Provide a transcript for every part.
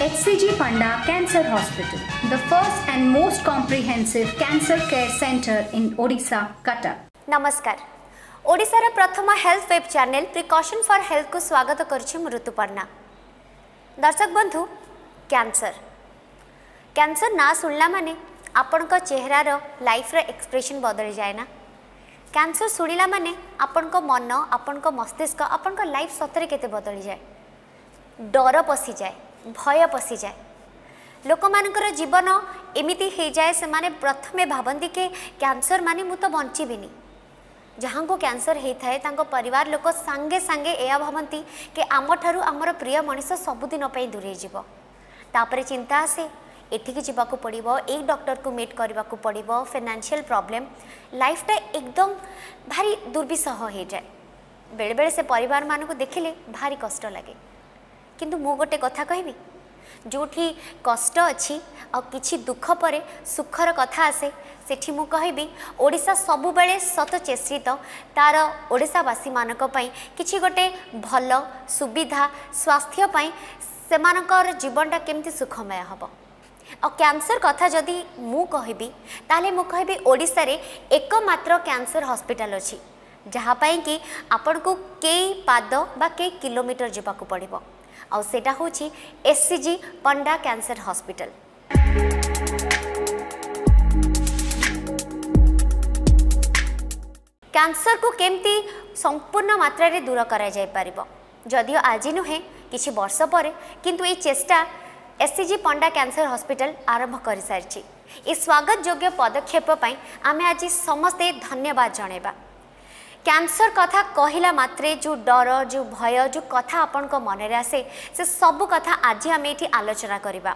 HCG Panda Cancer Hospital, the first and most comprehensive cancer care center in Odisha, Cuttack. नमस्कार ओडिशार प्रथम health web channel precaution for health को स्वागत करुछि ऋतुपर्णा। दर्शक बंधु कैंसर ना सुनला माने आपण को चेहरार लाइफ रे एक्सप्रेशन बदल जाए ना। कैंसर सुनिला माने आपण को मन आपण को मस्तिष्क आपण को लाइफ सतरे केते बदल जाए, डर पशि जाए, भय पशि जाए। लोक मानकर जीवन एमिति हो जाए से माने प्रथमे भावती के कैंसर माने मु तो बंचीबिनी। जहाँ को कैंसर होता है तांको परिवार लोक सांगे सांगे या भावती कि आम ठारू आमर प्रिय मनीष सबुदिन दूरे जीव। तापरे चिंता आसे एठिकी जीवाक पड़िबो, एक डॉक्टर को मीट करबाक पड़िबो, फाइनेंशियल प्रॉब्लम, लाइफटा एकदम भारी दुर्विसह हो जाए। बेले बेले से परिवार मानक देखिले भारी कष्ट लगे। किंतु मु गोटे कथा कहबी, जोठी कष्ट अच्छी आ किछि दुख परे सुखर कथा आसे सेठी मु कहबी ओडिशा सबु बेले सत चेष्टित तार ओडिशावासी मानक पई किछि गोटे भल सुविधा स्वास्थ्य पई सेमानकर जीवनटा केमती सुखमय हबो। और कैंसर कथा जदि मु कहबी ताले मु कहबी ओडिशा रे एकमात्र कैंसर हॉस्पिटल अछि जहाँ पाई कि आपण को कई पाद बा कई किलोमीटर जीवाक पड़िबो। और सेटा होची SCG Panda cancer hospital. Cancer को केमती संपूर्ण मात्रा रे दूर करा जाय परिबो जदियो आज नुहे किछि वर्ष परे, किंतु ए चेष्टा एससीजी पंडा कैंसर हॉस्पिटल आरंभ कर सारी। ए स्वागत योग्य पदक्षेप पई आमे आज समस्ते धन्यवाद जणेबा। कैंसर कथा कहला मात्रे जो डर जो भय जो कथा आपण को मन रे आसे से सब कथा आज आम ये आलोचना करवा।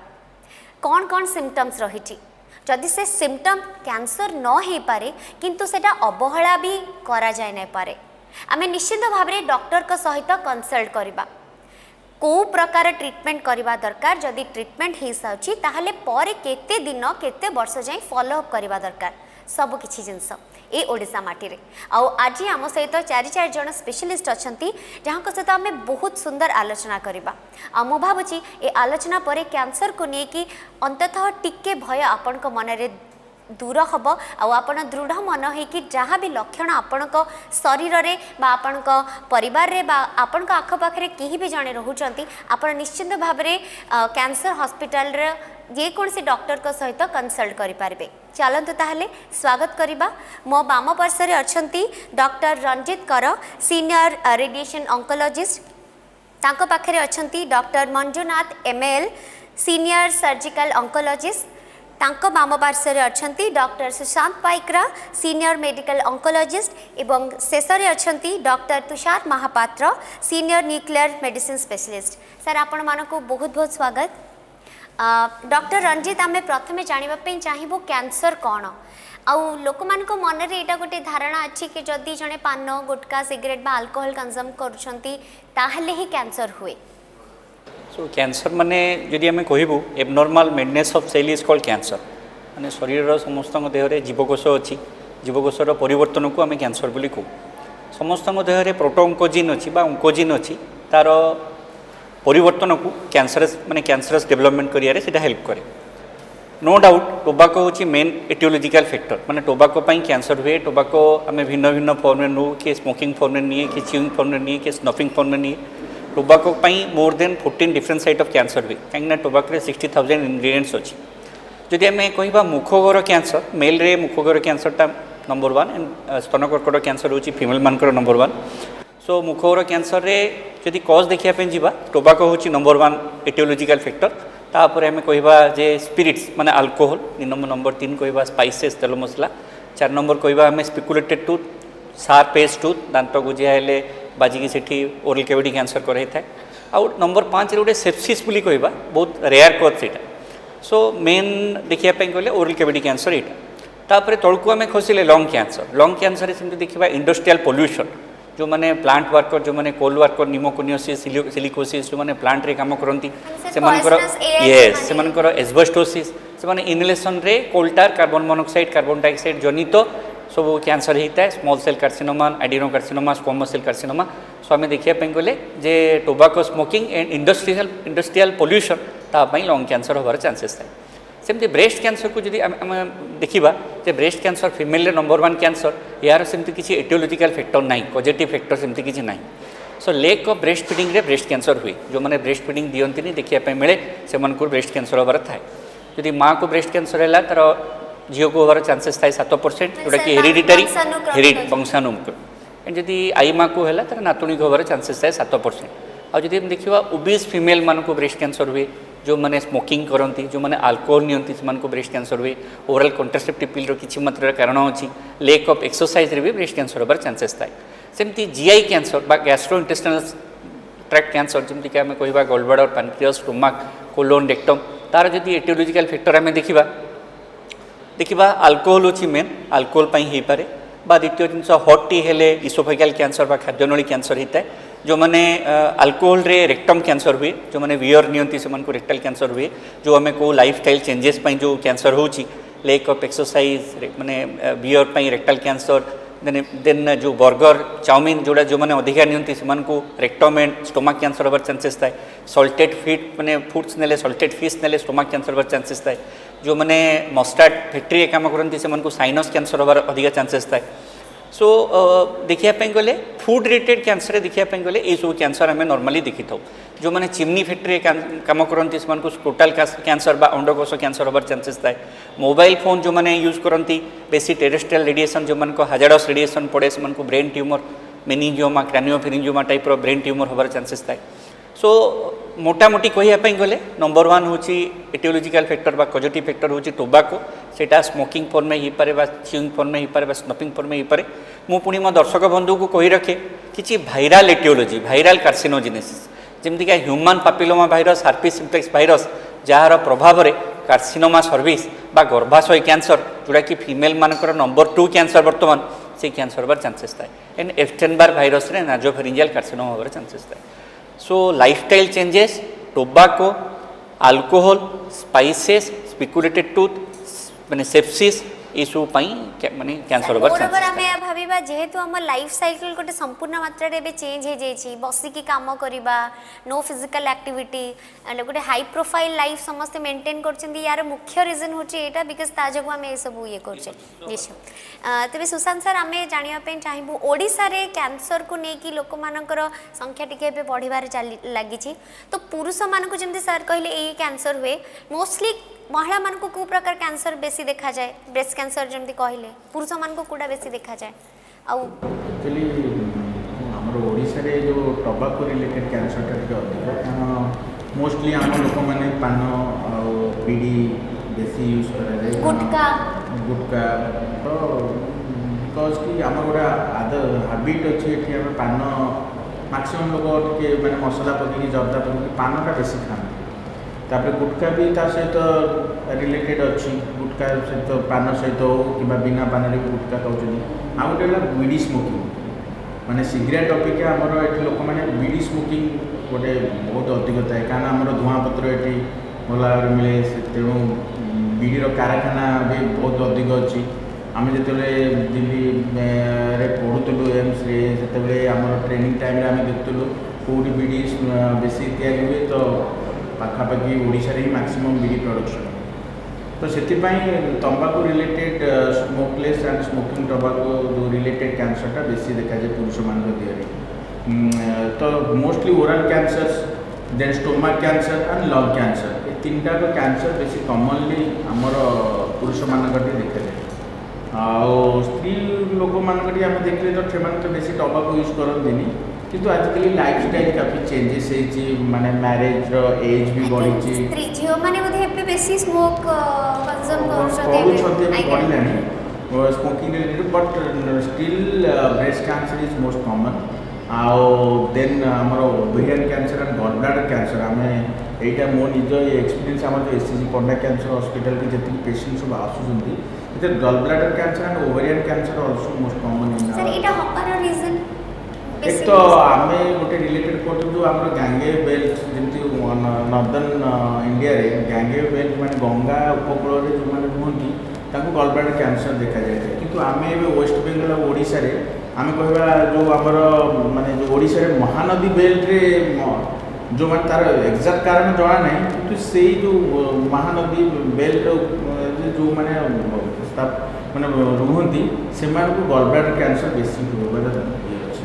कौन कौन सिम्पटम्स रही, जदि से सिम्पटम कैंसर न हो पारे किंतु सेटा अवहेला भी करा जाय न पारे, आमे निश्चित भाव में डॉक्टर को सहित कंसल्ट करवा। को प्रकार ट्रीटमेंट करवा दरकार, जदि ट्रीटमेंट हो साउची ताहले पर केते दिन केते वर्ष जाए फॉलोअप करवा दरकार सब किछि जिनस ए ओडिशा माटी रे। आउ आज आम सहित चार जन स्पेशलिस्ट अछंती जहाँ सहित आम बहुत सुंदर आलोचना करवा। आ मु भावुची ए आलोचना पर कैंसर को लेकिन अंततः टिके भय आपण को मन रे दूर हम आपण दृढ़ मन हो कि जहाँ भी लक्षण आपण शरीर रे बा आपण परिवार रे बा आपण आखपाखे कहीं भी जड़े रोचंती आपण निश्चित भाव में कैंसर हॉस्पिटल रे जे कौन से डॉक्टर को सहित कंसल्ट करें। चलतु ताहले स्वागत करवा। मो बाम पार्श्वे अच्छी डॉक्टर रंजित कर सीनियर रेडिएशन ऑन्कोलॉजिस्ट, तांको पाखरे अच्छी doctor Manjunath ML senior surgical oncologist, तांको बाम पार्श्वे अच्छी doctor Sushant Paikara senior medical oncologist एवं शेषरे अच्छी doctor Tushar Mahapatra senior nuclear medicine specialist. Sir आपण मानक बहुत बहुत स्वागत। डॉक्टर रंजित आम प्रथमे जानापी चाहबू कैंसर कौन आउ लोक मान मन रे एटा गोटे धारणा अच्छी कि जदि जड़े पान गुटका सिगरेट बा अल्कोहल कंज्यूम करुछंती ताहले ही कैंसर हुए। सो कैंसर माने जदि आम कहबू abnormal madness of cell is called cancer. माने शरीर समस्त देह जीवकोष अच्छी, जीवकोषर परिवर्तन को आम कैंसर बोली कहू। समस्त देह प्रोटोऑन्कोजिन अच्छी बा ऑन्कोजिन अच्छी, तार परिवर्तन को कैंसरस माने कैंसरस डेवलपमेंट करियारे सेटा हेल्प करे। नो डाउट टोबाको होची मेन एटियोलॉजिकल फैक्टर, माने टोबाको पई कैंसर हुए। टोबाको आम भिन्न भिन्न फॉर्म में नु कि स्मोकिंग फॉर्म में नहीं कि च्यूइंग फॉर्म में नहीं कि स्नफिंग फॉर्म में नहीं। टोबाको पई more than 14 different site of cancer हुए कहीं टोबाको 60,000 इनग्रेडिएंट्स अच्छी। जदि आम कहवा मुखगर कैंसर मेल रे मुखगर कैंसरटा नंबर 1 एंड स्तन कर्कट कैंसर होची फीमेल मानकर नंबर 1। सो मुखगर कैंसर रे जदि कज देखिया जीवा टोबाको होची नंबर 1 एटियोलॉजिकल फैक्टर। तापर आम कहवा जे स्पिरिट्स माने अल्कोहल, नंबर 3 कहवा स्पाइसेस तेल मसला, 4 नंबर कहवा आम speculated tooth sharp edge tooth दांत गुजिया हेले बाजिकी सेठी ओरल कैविटी कैंसर कराई थाए। आउ नंबर 5 रे गोटे सेप्सिस बोली कहवा बहुत रेयर कज सेटा। सो मेन देखिया गले ओरल कैविटी कैंसर एटा। तापर तलकू आम खसिले लंग कैंसर। लंग कैंसर से देखा इंडस्ट्रियल पोल्यूशन, जो माने प्लांट वर्कर जो माने कोल वर्कर निमोकोनियोसिस सिलिकोसिस जो माने प्लांट रे काम करती से मानकर एस्बेस्टोसिस से माने इनहेलेशन रे coal tar carbon monoxide carbon dioxide जनित सब कैंसर होता है small cell carcinoma adeno carcinoma squamous cell carcinoma so आम देखा गले जे tobacco smoking and industrial pollution तापाई लंग कैंसर होबार चांसेस थाए सेमती ब्रेस्ट कैंसर को जब आम देखा जे breast cancer female number 1 cancer यार सेमती किसी एटियोलॉजिकल फैक्टर ना पॉजिटिव फैक्टर सेमती किसी ना so lack of breastfeeding रे ब्रेस्ट कैंसर हुए जो मैंने ब्रेस्ट फीडिंग दिखती देखा मिले से ब्रेस्ट कैंसर होबार थाए जदि माँ को ब्रेस्ट कैंसर है तार झील को होबार चांसेस थाए 7% जोटा कि हेरिडिटरी वंशानुक्रमिक एंड जदि आई माँ को है तार नातुणी को होबार चांसेस थाए 7% आज जब देखा ओबीस फिमेल मान को ब्रेस्ट कैंसर हुए जो मैंने स्मोकिंग करती जो मैंने अल्कोहल नियंती से ब्रेस्ट कैंसर हुए ओराल कंट्रासेप्टिव पिल किसी मात्रा कारण अच्छी लेक ऑफ एक्सरसाइज रे भी ब्रेस्ट कैंसर होबार चांसेस थाए सेमती जीआई कैंसर बा गैस्ट्रोइंटेस्टाइनल ट्रैक्ट कैंसर जमीक आम कह गॉलब्लाडर पैनक्रियास स्टोमाक कोलोन रेक्टम तार जदि एटियोलॉजिकल फैक्टर आम देखा अल्कोहल अच्छी मेन अल्कोहल हो पारे बा द्वितीय जिन हॉट टी हेले इसोफेगियल कैंसर बा खाद्यनली कैंसर होता है जो मैंने अल्कोहल रे रेक्टम कैंसर हुए जो मैंने वियर नियंती से रेक्टल कैंसर हुए जो आम को लाइफस्टाइल चेंजेस जो कैंसर हो लेक ऑफ एक्सरसाइज मैंने वियर रेक्टल कैंसर देन जो बर्गर चाउमिन जोड़ा जो मैंने अधिका नियंती से रेक्टम एंड स्टोमक कैंसर होबार चांसेस थाए सल्टेड फीड मैंने फूड्स ने सल्टेड फिश ने स्टोमक कैंसर होबार चांसेस थाए जो मैंने मस्टार्ड फैक्ट्री काम करती से साइनस कैंसर होबार अधिका चांसेस थाए सो देखापी गले फूड रिलेटेड कैंसर देखापी गले ये सब कैंसर आम नॉर्मली देखी था जो मैंने चिमनी फैक्ट्री काम करती से स्क्रोटल कैंसर बा अंडकोश कैंसर होबार चांसेस थाए मोबाइल फोन जो मैंने यूज करती बेसी टेरेस्ट्रियल रेडिएशन जो मन हाजार्डस रेडिएशन पड़े से brain tumour meningioma craniopharyngioma type brain tumour होबार चांसेस थाए सो मोटामोटी कहवाई गले नंबर 1 हूँ एटियोलॉजिकल फैक्टर बा पॉजिटिव फैक्टर हूँ टोबाको सेटा स्मोकिंग फॉर्म में हो पारे च्यूइंग फॉर्म में हो पारे स्नपिंग फॉर्म में हो पारे मु पुणी मो दर्शक बंधु को कही रखे किसी भाइराल एटियोलॉजी भाइराल कार्सिनोजेनेसिस जमीक human papilloma virus herpes simplex virus जार प्रभाव में कार्सिनोमा सर्विस बा गर्भाशय कैंसर जोड़ा कि फीमेल मानकर नंबर 2 कैंसर बर्तमान से कैंसर होबार चांसेस थाए एंड एप्स्टेन-बार भाइरस रे नाजोफेरिंजियल कार्सिनोमा होबार चांसेस थाए so lifestyle changes tobacco alcohol spices spiculated tooth मैंने सेप्सिस यू माने कैंसर होबार चांसेस आमे भाबीबा जेहेतु हमर लाइफ साइकिल गोटे संपूर्ण मात्रा रे बे चेंज हे जेछि बसिकी काम करिबा नो फिजिकल एक्टिविटी एंड गोटे हाई प्रोफाइल लाइफ समस्त मेंटेन करछन्ती यार मुख्य रीजन होछि एटा बिकॉज ता जगु आमे ए सब ये करछे निश्चय तबे सुशांत सर आमे जानिया पे चाहिबु ओडिसा रे कैंसर को नेकी लोक मानकर संख्या टिके बे बढ़िबार लागिछि तो पुरुष मान को जेमति सर कहले ए कैंसर हुए मोस्टली महिला मान को कौ प्रकार कैंसर बेसी देखा जाए ब्रेस्ट कैंसर जमती कहले पुरुष मान को कूड़ा बेसी देखा जाए एक्चुअली हमर ओडिसा रे जो टोबाको रिलेटेड कैंसर टा के अधिक कारण मोस्टली हम लोक माने पान और बीड़ी बेसी यूज करा जाए गुटका तो बिकॉज कि हमर गोटा हैबिट अछि कि हम पान मैक्सिमम लोग के माने मसला पकई जर्दा पकई पानटा बेसी खाना तापर गुटका भी ता सहित रिलेटेड अच्छी गुटका सहित पान सहित हो कि बिना पान गुटका खाऊँ आउ गोटे बीड़ी स्मोकिंग माने सिगरेट अपेक्षा आमर ये लोक मैंने बीड़ी स्मोकिंग गोटे बहुत अधिक थाए कारण आमर धूआं पत्र ये भल भाव मिले तेणु बीड़ीर कारखाना भी बहुत अधिक अच्छी आम जो दिल्ली रे पढ़ुलु एम्स से आम ट्रेनिंग टाइम आम देखुलु कौटी बीड़ी बेसी या हुए तो पाखापाखि ओडिशा रे मैक्सिमम बीड़ी प्रोडक्शन तो से तंबाकू related smokeless and smoking tobacco जो रिलेटेड कैंसरटा बेसी देखा जाए पुरुष मान देह तो mostly oral cancer then stomach cancer and lung cancer ये 3टा कैंसर बेसी कॉमनली आमर पुरुष मानक देखा जाए आ स्त्री लोक मानक आम देखले तो से बेसी टोबाको यूज करती किंतु आजकल लाइफस्टाइल काफी चेंजेस है माने मैरिज रो एज भी बढ़ी स्त्री झियो माने बोधे एबे बेसी स्मोक कंज्यूम करछते बढ़िलानी smoking related but still breast cancer is most common आउ देन हमर ovarian cancer and gall bladder cancer आमे एटा मो निज एक्सपीरियंस हमर जो एससीजी पंडा कैंसर हॉस्पिटल के जति पेशेंट सब आसुछंती इते gall bladder cancer and ovarian cancer also most common in सर एटा हपार रीजन एक तो आम गोटे रिलेटेड कर जो आम गांगे बेल्ट जमी नॉर्दर्न इंडिया रे गांगे बेल्ट माने गंगा उपकूल जो मैंने रुहति ताको गॉल ब्लैडर कैंसर देखा जाए किंतु आम वेस्ट बेंगल ओडिशा रे आम कहवा जो आमर माने जो ओडिशा रे महानदी बेल्ट रे जो मैंने तार एक्जाक्ट कारण जना ना कि से जो महानदी बेल्ट जो मैंने मैंने रुहति से गॉल ब्लैडर कैंसर बेसी होबार ये अच्छे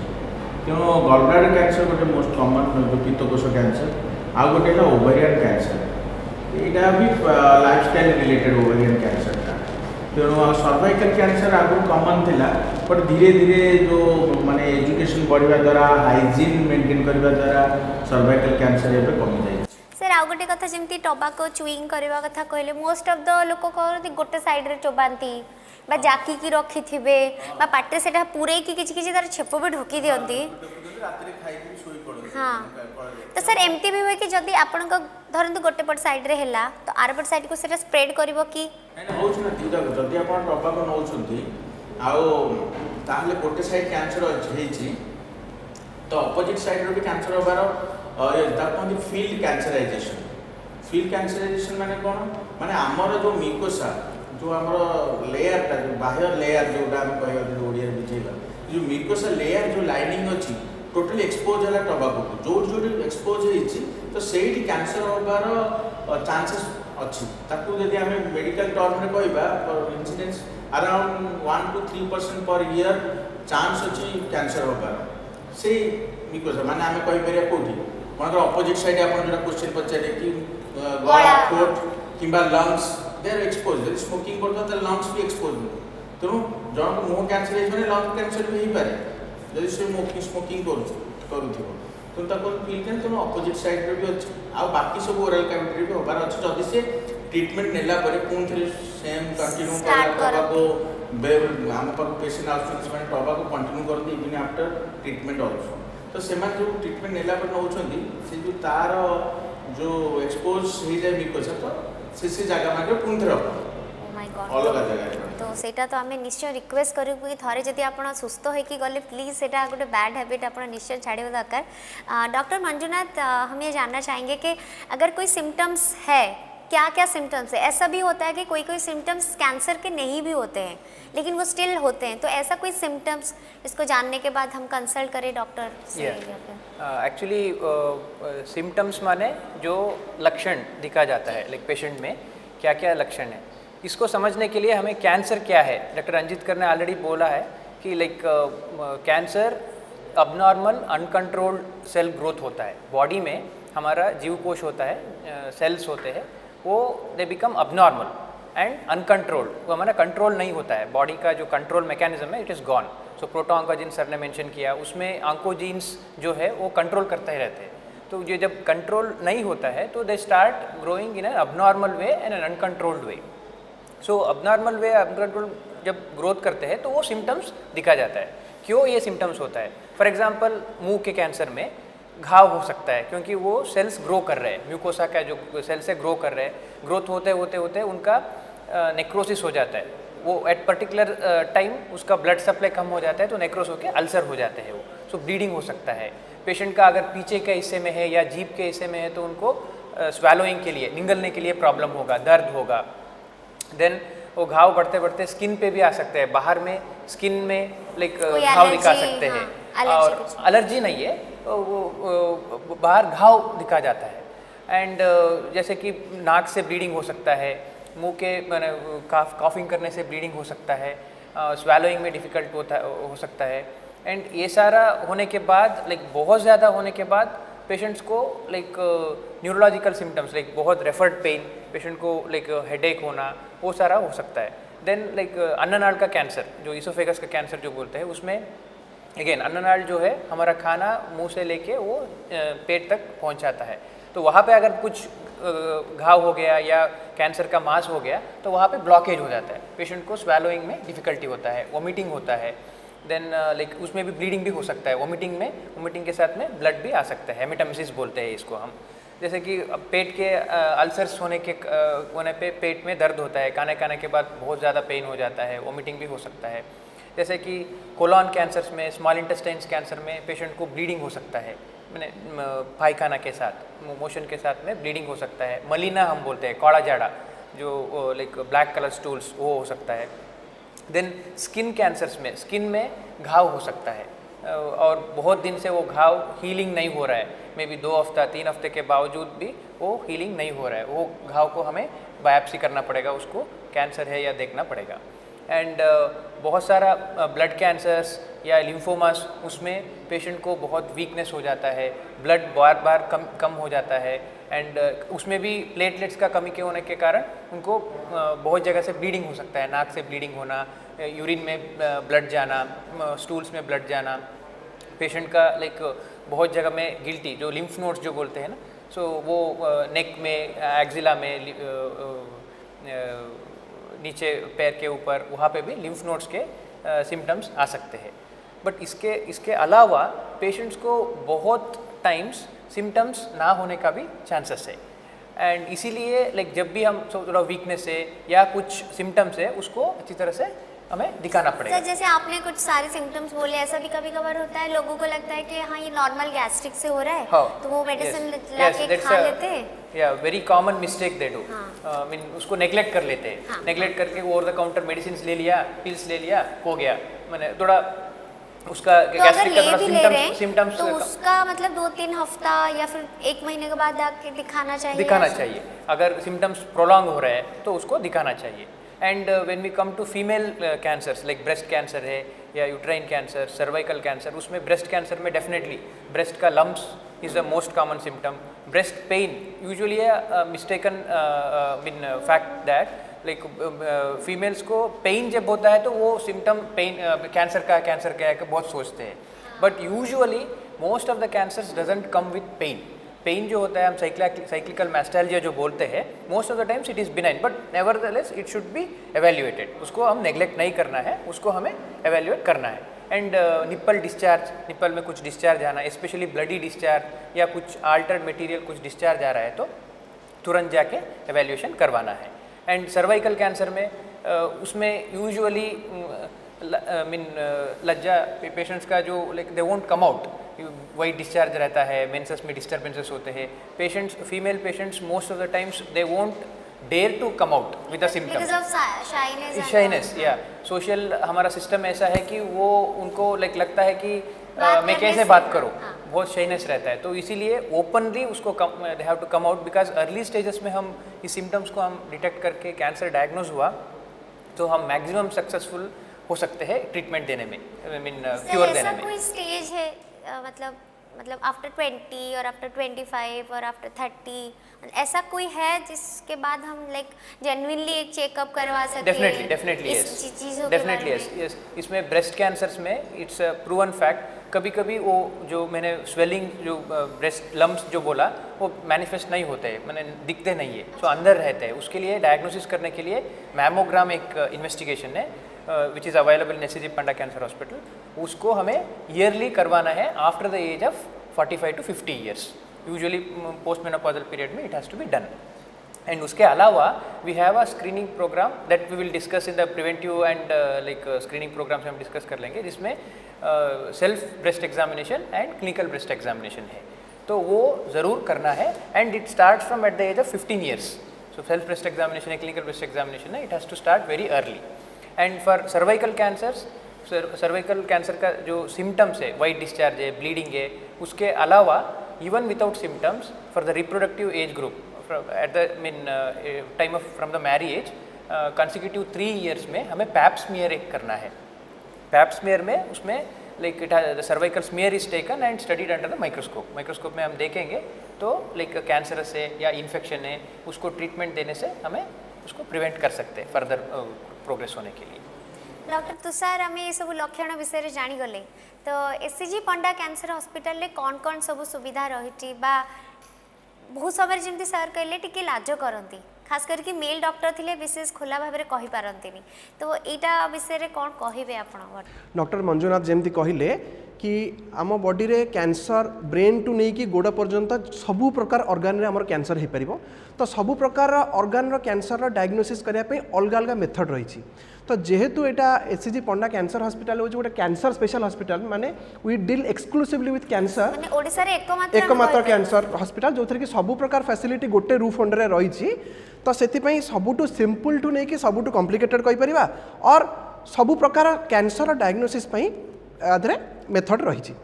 तेणु गॉल ब्लैडर कैंसर गोटे मोस्ट कॉमन जो पित्तकोष कैंसर आउ गोटे ओवेरियन कैंसर यहाँ भी लाइफस्टाइल रिलेटेड ओवेरियन कैंसर था तेणु सर्वाइकल कैंसर आगु कमन थिला बट धीरे धीरे जो माने एजुकेशन बढ़िया द्वारा हाइजीन मेंटेन करबा द्वारा सर्वाइकल कैंसर एबे कमी जाय। सर आउ गोटे कथा जमती टोबाको चुइंग करबा कथा कहले मोस्ट ऑफ द लोक कहते गोटे साइड रे चोबांती बा जाकी की रखी थिबे बा पाटे सेटा पूरे की किछि किछि तार छेप भी ढोकी दियंती रात्रि खाइ के सोई पड़ो। हाँ तो सर एमती भी हुए कि जदि आपण धरतु गोटे पट साइड रे हैला तो आर पट साइड को सेटा स्प्रेड करबो कि नहीं होछ ना तीदा जदि आपण टोबाको नौछंती आउ ताहले गोटे साइड कैंसर हेछि तो अपोजिट साइड रो भी कैंसर होबार ताकि फील्ड कैंसराइजेशन माने कोन माने हमर जो मिकोसा जो हमर लेयर ता जो बाह्य लेयर जोटा हम कहय ओडिया बुझेला जो मिकोसा लेयर जो लाइनिंग अछि टोटली एक्सपोज होला टोबाको जो जो एक्सपोज हेछि तो सेठी कैंसर होबार चांसेस अछि ताकू यदि हमें मेडिकल टर्म रे कहबा incidence around 1 to 3% per year chance अछि कैंसर होबार से मिकोसा माने हमें कहि परिया कोठी मतलब अपोजिट साइड आपण जो क्वेश्चन पचारे कि गला थ्रोट किबा लंग्स दे आर एक्सपोज यदि स्मोकिंग करता तो लंग्स भी एक्सपोज तेणु जन मुह कैंसर माने लंग कैंसर भी पारे यदि से स्मोकिंग करूथिबो तो ताको फील कैन तो अपोजिट साइड रे भी अछि आ बाकी सब ओरल कैविटी भी होबार अछि जदि से ट्रीटमेंट नेला परे पुन थरे सेम कंटिन्यू करला को हम पर पेशेंट आउटफिट्स माने टोबाको कंटिन्यू करते इवन आफ्टर ट्रीटमेंट आल्सो तो सेमान जो ट्रीटमेंट नेला पर नउछंदी से जो तार जो एक्सपोज हो जाए मिकोसा तो से जगह माने पुन थरे अलग जगह तो सेटा तो आमे निश्चय रिक्वेस्ट करू कि थरे जदि आपण सुस्थ होई कि गले प्लीज सेटा गोटे बैड हैबिट आपण निश्चय छाड़िबा दरकार। डॉक्टर मंजुनाथ हम ये जानना चाहेंगे कि अगर कोई सिम्टम्स है क्या क्या सिम्टम्स है ऐसा भी होता है कि कोई कोई सिम्टम्स कैंसर के नहीं भी होते हैं लेकिन वो स्टिल होते हैं तो ऐसा कोई सिम्टम्स इसको जानने के बाद हम कंसल्ट करें डॉक्टर से एक्चुअली सिम्टम्स माने जो लक्षण दिखा जाता है लाइक पेशेंट में क्या क्या लक्षण है इसको समझने के लिए हमें कैंसर क्या है डॉक्टर रंजित कर ने ऑलरेडी बोला है कि like cancer abnormal uncontrolled cell growth होता है बॉडी में हमारा जीवकोश होता है सेल्स होते हैं वो they become abnormal and uncontrolled वो हमारा कंट्रोल नहीं होता है बॉडी का जो कंट्रोल मैकेनिज्म है it is gone so protooncogene sir ने मेंशन किया उसमें ऑन्कोजीन्स जो है वो कंट्रोल करते ही रहते हैं तो ये जब कंट्रोल नहीं होता है तो they start growing in an abnormal way and an uncontrolled way so abnormal way uncontrolled जब ग्रोथ करते हैं तो वो सिम्टम्स दिखा जाता है क्यों ये सिम्टम्स होता है फॉर एग्जांपल मुंह के कैंसर में घाव हो सकता है क्योंकि वो सेल्स ग्रो कर रहे हैं म्यूकोसा का जो सेल्स है ग्रो कर रहे हैं ग्रोथ होते होते उनका नेक्रोसिस हो जाता है वो एट पर्टिकुलर टाइम उसका ब्लड सप्लाई कम हो जाता है तो नेक्रोस होकर अल्सर हो जाते हैं वो सो ब्लीडिंग हो सकता है पेशेंट का अगर पीछे के हिस्से में है या जीभ के हिस्से में है तो उनको स्वैलोइंग के लिए निगलने के लिए प्रॉब्लम होगा दर्द होगा देन वो घाव बढ़ते बढ़ते स्किन पे भी आ सकते हैं बाहर में स्किन में लाइक घाव दिखा सकते हैं और एलर्जी नहीं है वो बाहर घाव दिखा जाता है एंड जैसे कि नाक से ब्लीडिंग हो सकता है मुंह के मैंने कॉफिंग करने से ब्लीडिंग हो सकता है स्वैलोइंग में डिफ़िकल्ट हो सकता है एंड ये सारा होने के बाद लाइक बहुत ज़्यादा होने के बाद पेशेंट्स को लाइक न्यूरोलॉजिकल सिम्टम्स लाइक बहुत रेफर्ड पेन पेशेंट को लाइक हेडेक होना वो सारा हो सकता है देन लाइक अन्ननाल का कैंसर जो इसोफेगस का कैंसर जो बोलते हैं उसमें अगेन अन्ननाल जो है हमारा खाना मुंह से लेके वो पेट तक पहुंचाता है तो वहाँ पे अगर कुछ घाव हो गया या कैंसर का मास हो गया तो वहाँ पे ब्लॉकेज हो जाता है पेशेंट को स्वैलोइंग में डिफ़िकल्टी होता है वोमिटिंग होता है देन लाइक उसमें भी ब्लीडिंग भी हो सकता है वोमिटिंग के साथ में ब्लड भी आ सकता है हेमेटोमेसिस बोलते हैं इसको हम जैसे कि पेट के अल्सर्स होने पे पेट में दर्द होता है खाने के बाद बहुत ज़्यादा पेन हो जाता है वोमिटिंग भी हो सकता है जैसे कि कोलॉन कैंसर्स में स्मॉल इंटेस्टाइन्स कैंसर में पेशेंट को ब्लीडिंग हो सकता है मैंने पायखाना के साथ मोशन के साथ में ब्लीडिंग हो सकता है मलीना हम बोलते हैं कौड़ा जाड़ा जो लाइक ब्लैक कलर स्टूल्स वो हो सकता है। देन स्किन कैंसर्स में स्किन में घाव हो सकता है और बहुत दिन से वो घाव हीलिंग नहीं हो रहा है, मे बी 2 हफ्ता 3 हफ्ते के बावजूद भी वो हीलिंग नहीं हो रहा है, वो घाव को हमें बायोप्सी करना पड़ेगा, उसको कैंसर है या देखना पड़ेगा। एंड बहुत सारा ब्लड कैंसर्स या लिम्फोमास, उसमें पेशेंट को बहुत वीकनेस हो जाता है, ब्लड बार बार कम हो जाता है एंड उसमें भी प्लेटलेट्स का कमी के होने के कारण उनको बहुत जगह से ब्लीडिंग हो सकता है, नाक से ब्लीडिंग होना, यूरिन में ब्लड जाना, स्टूल्स में ब्लड जाना, पेशेंट का लाइक बहुत जगह में गिल्टी जो लिम्फ नोड्स जो बोलते हैं ना, सो वो नेक में, एक्जिला में, नीचे पैर के ऊपर, वहाँ पे भी लिम्फ नोड्स के सिम्टम्स आ सकते हैं। बट इसके अलावा पेशेंट्स को बहुत टाइम्स सिम्टम्स ना होने का भी चांसेस है एंड इसीलिए लाइक जब भी हम थोड़ा वीकनेस है या कुछ सिम्टम्स है उसको अच्छी तरह से हमें दिखाना पड़ेगा। सर जैसे आपने कुछ सारे सिम्टम्स बोले, ऐसा भी कभी कभार होता है लोगों को लगता है कि हाँ ये नॉर्मल गैस्ट्रिक से हो रहा है, तो वो मेडिसिन लाके खा लेते हैं। या very common mistake they do, mean उसको नेग्लेक्ट कर लेते हैं, नेग्लेक्ट करके ओवर द काउंटर मेडिसिन ले लिया, पिल्स ले लिया, हो गया, मैंने थोड़ा उसका तो गैस्ट्रिक का अगर ले भी सिम्टम्स तो उसका मतलब 2-3 हफ्ता या फिर 1 महीने के बाद आके दिखाना चाहिए। अगर सिम्टम्स प्रोलॉन्ग हो रहे हैं तो उसको दिखाना चाहिए। And when we come to female cancers like breast cancer है या यूट्राइन कैंसर, सर्वाइकल कैंसर, उसमें ब्रेस्ट कैंसर में डेफिनेटली ब्रेस्ट का lumps is the most common symptom. Breast pain usually mistaken mean fact that like females को pain जब होता है तो वो सिम्टम पेन कैंसर का है कि बहुत सोचते हैं, but usually most of the cancers doesn't come with pain. Pain जो होता है हम साइक्लिकल मैस्टैल्जिया जो बोलते हैं, most of the times it is benign, but nevertheless it should be evaluated, उसको हम नेग्लेक्ट नहीं करना है, उसको हमें एवेल्युएट करना है। एंड निप्पल डिस्चार्ज, निप्पल में कुछ डिस्चार्ज आना, स्पेशली ब्लडी डिस्चार्ज या कुछ आल्टर्ड मटेरियल कुछ डिस्चार्ज आ रहा है तो तुरंत जाके एवेल्युएशन करवाना है। एंड सर्वाइकल कैंसर में उसमें यूजुअली मीन लज्जा पेशेंट्स का जो like they won't come out, white discharge रहता है, मेंसेस में डिस्टर्बेंसेस होते हैं, patients female patients most of the times they won't dare to come out with the symptoms, shyness या सोशल हमारा सिस्टम ऐसा है कि वो उनको लाइक लगता है कि मैं कैसे बात करूं, बहुत शाइनेस रहता है, तो इसीलिए ओपनली उसको they have to come out, because early stages में हम इस सिम्टम्स को हम डिटेक्ट करके कैंसर डायग्नोज हुआ तो हम मैक्सिमम सक्सेसफुल हो सकते हैं ट्रीटमेंट देने में, आई मीन क्योर देने में। कोई स्टेज है मतलब आफ्टर 20 और आफ्टर 25 और आफ्टर 30 ऐसा कोई है जिसके बाद हम लाइक जेन्युइनली एक चेकअप करवा सकें? Definitely yes. इसमें ब्रेस्ट कैंसर्स में इट्स अ प्रूवन फैक्ट, कभी कभी वो जो मैंने स्वेलिंग जो ब्रेस्ट लम्प्स जो बोला वो मैनिफेस्ट नहीं होते हैं, मैंने दिखते नहीं है, तो अंदर रहते हैं। उसके लिए डायग्नोसिस करने के लिए मैमोग्राम एक इन्वेस्टिगेशन है which is available in SCG Panda cancer hospital, उसको हमें ईयरली करवाना है after the age of 45 to 50 years, usually post menopausal period में it has to be done. And उसके अलावा we have a screening program that we will discuss in the preventive and like screening program से हम discuss कर लेंगे, जिसमें self breast examination and clinical breast examination है, तो वो ज़रूर करना है। And it start from at the age of 15 years, so self breast examination है, क्लिनिकल ब्रेस्ट एग्जामिनेशन है, it has to start very early. And for cervical cancers, cervical cancer का जो सिम्टम्स है, वाइट डिस्चार्ज है, bleeding है, उसके अलावा even without symptoms for the reproductive age group at the mean time of from the marriage consecutive 3 years में हमें pipe smear एक करना है। पैप स्मीयर में उसमें like the cervical smear is taken and studied under the microscope में हम देखेंगे तो लाइक कैंसरस है या इन्फेक्शन है, उसको ट्रीटमेंट देने से हमें उसको प्रिवेंट कर सकते हैं फर्दर प्रोग्रेस होने के लिए। डॉक्टर तुषार, आम ये सब लक्षण विषय जानीगले, तो एससीजी पंडा कैंसर हॉस्पिटल ले कौन कौन सब सुविधा रही, बहुत समय जमी सर कहले टी लाज करती, खास करके मेल डॉक्टर थिले विशेष खोला भाव में कहि पारंतिनी, तो यहाँ विषय कौन कहे आप? डॉक्टर मंजुनाथ जमती कहले कि आम बॉडी रे कैंसर ब्रेन टू नहीं कि गोड़ पर्यंत सबू प्रकार ऑर्गन रे हमर कैंसर हो पारिबो, तो सबू प्रकार ऑर्गन रो कैंसर रो डायग्नोसिस करया पे अलग अलग मेथड रही। तो जेहेतु एटा एससीजी पंडा कैंसर हॉस्पिटल हो गोटे कैंसर स्पेशल हॉस्पिटल माने we deal exclusively with cancer माने ओडिसा रे एकमात्र कैंसर हॉस्पिटल जो थी कि सबु प्रकार फैसिलिटी गोटे रूफ अंडर रही तो से सबुठू सिंपल टू नहीं कि सबुठू कॉम्प्लिकेटेड कहि परिबा और सबु प्रकार कैंसर डायग्नोसिस मेथड रही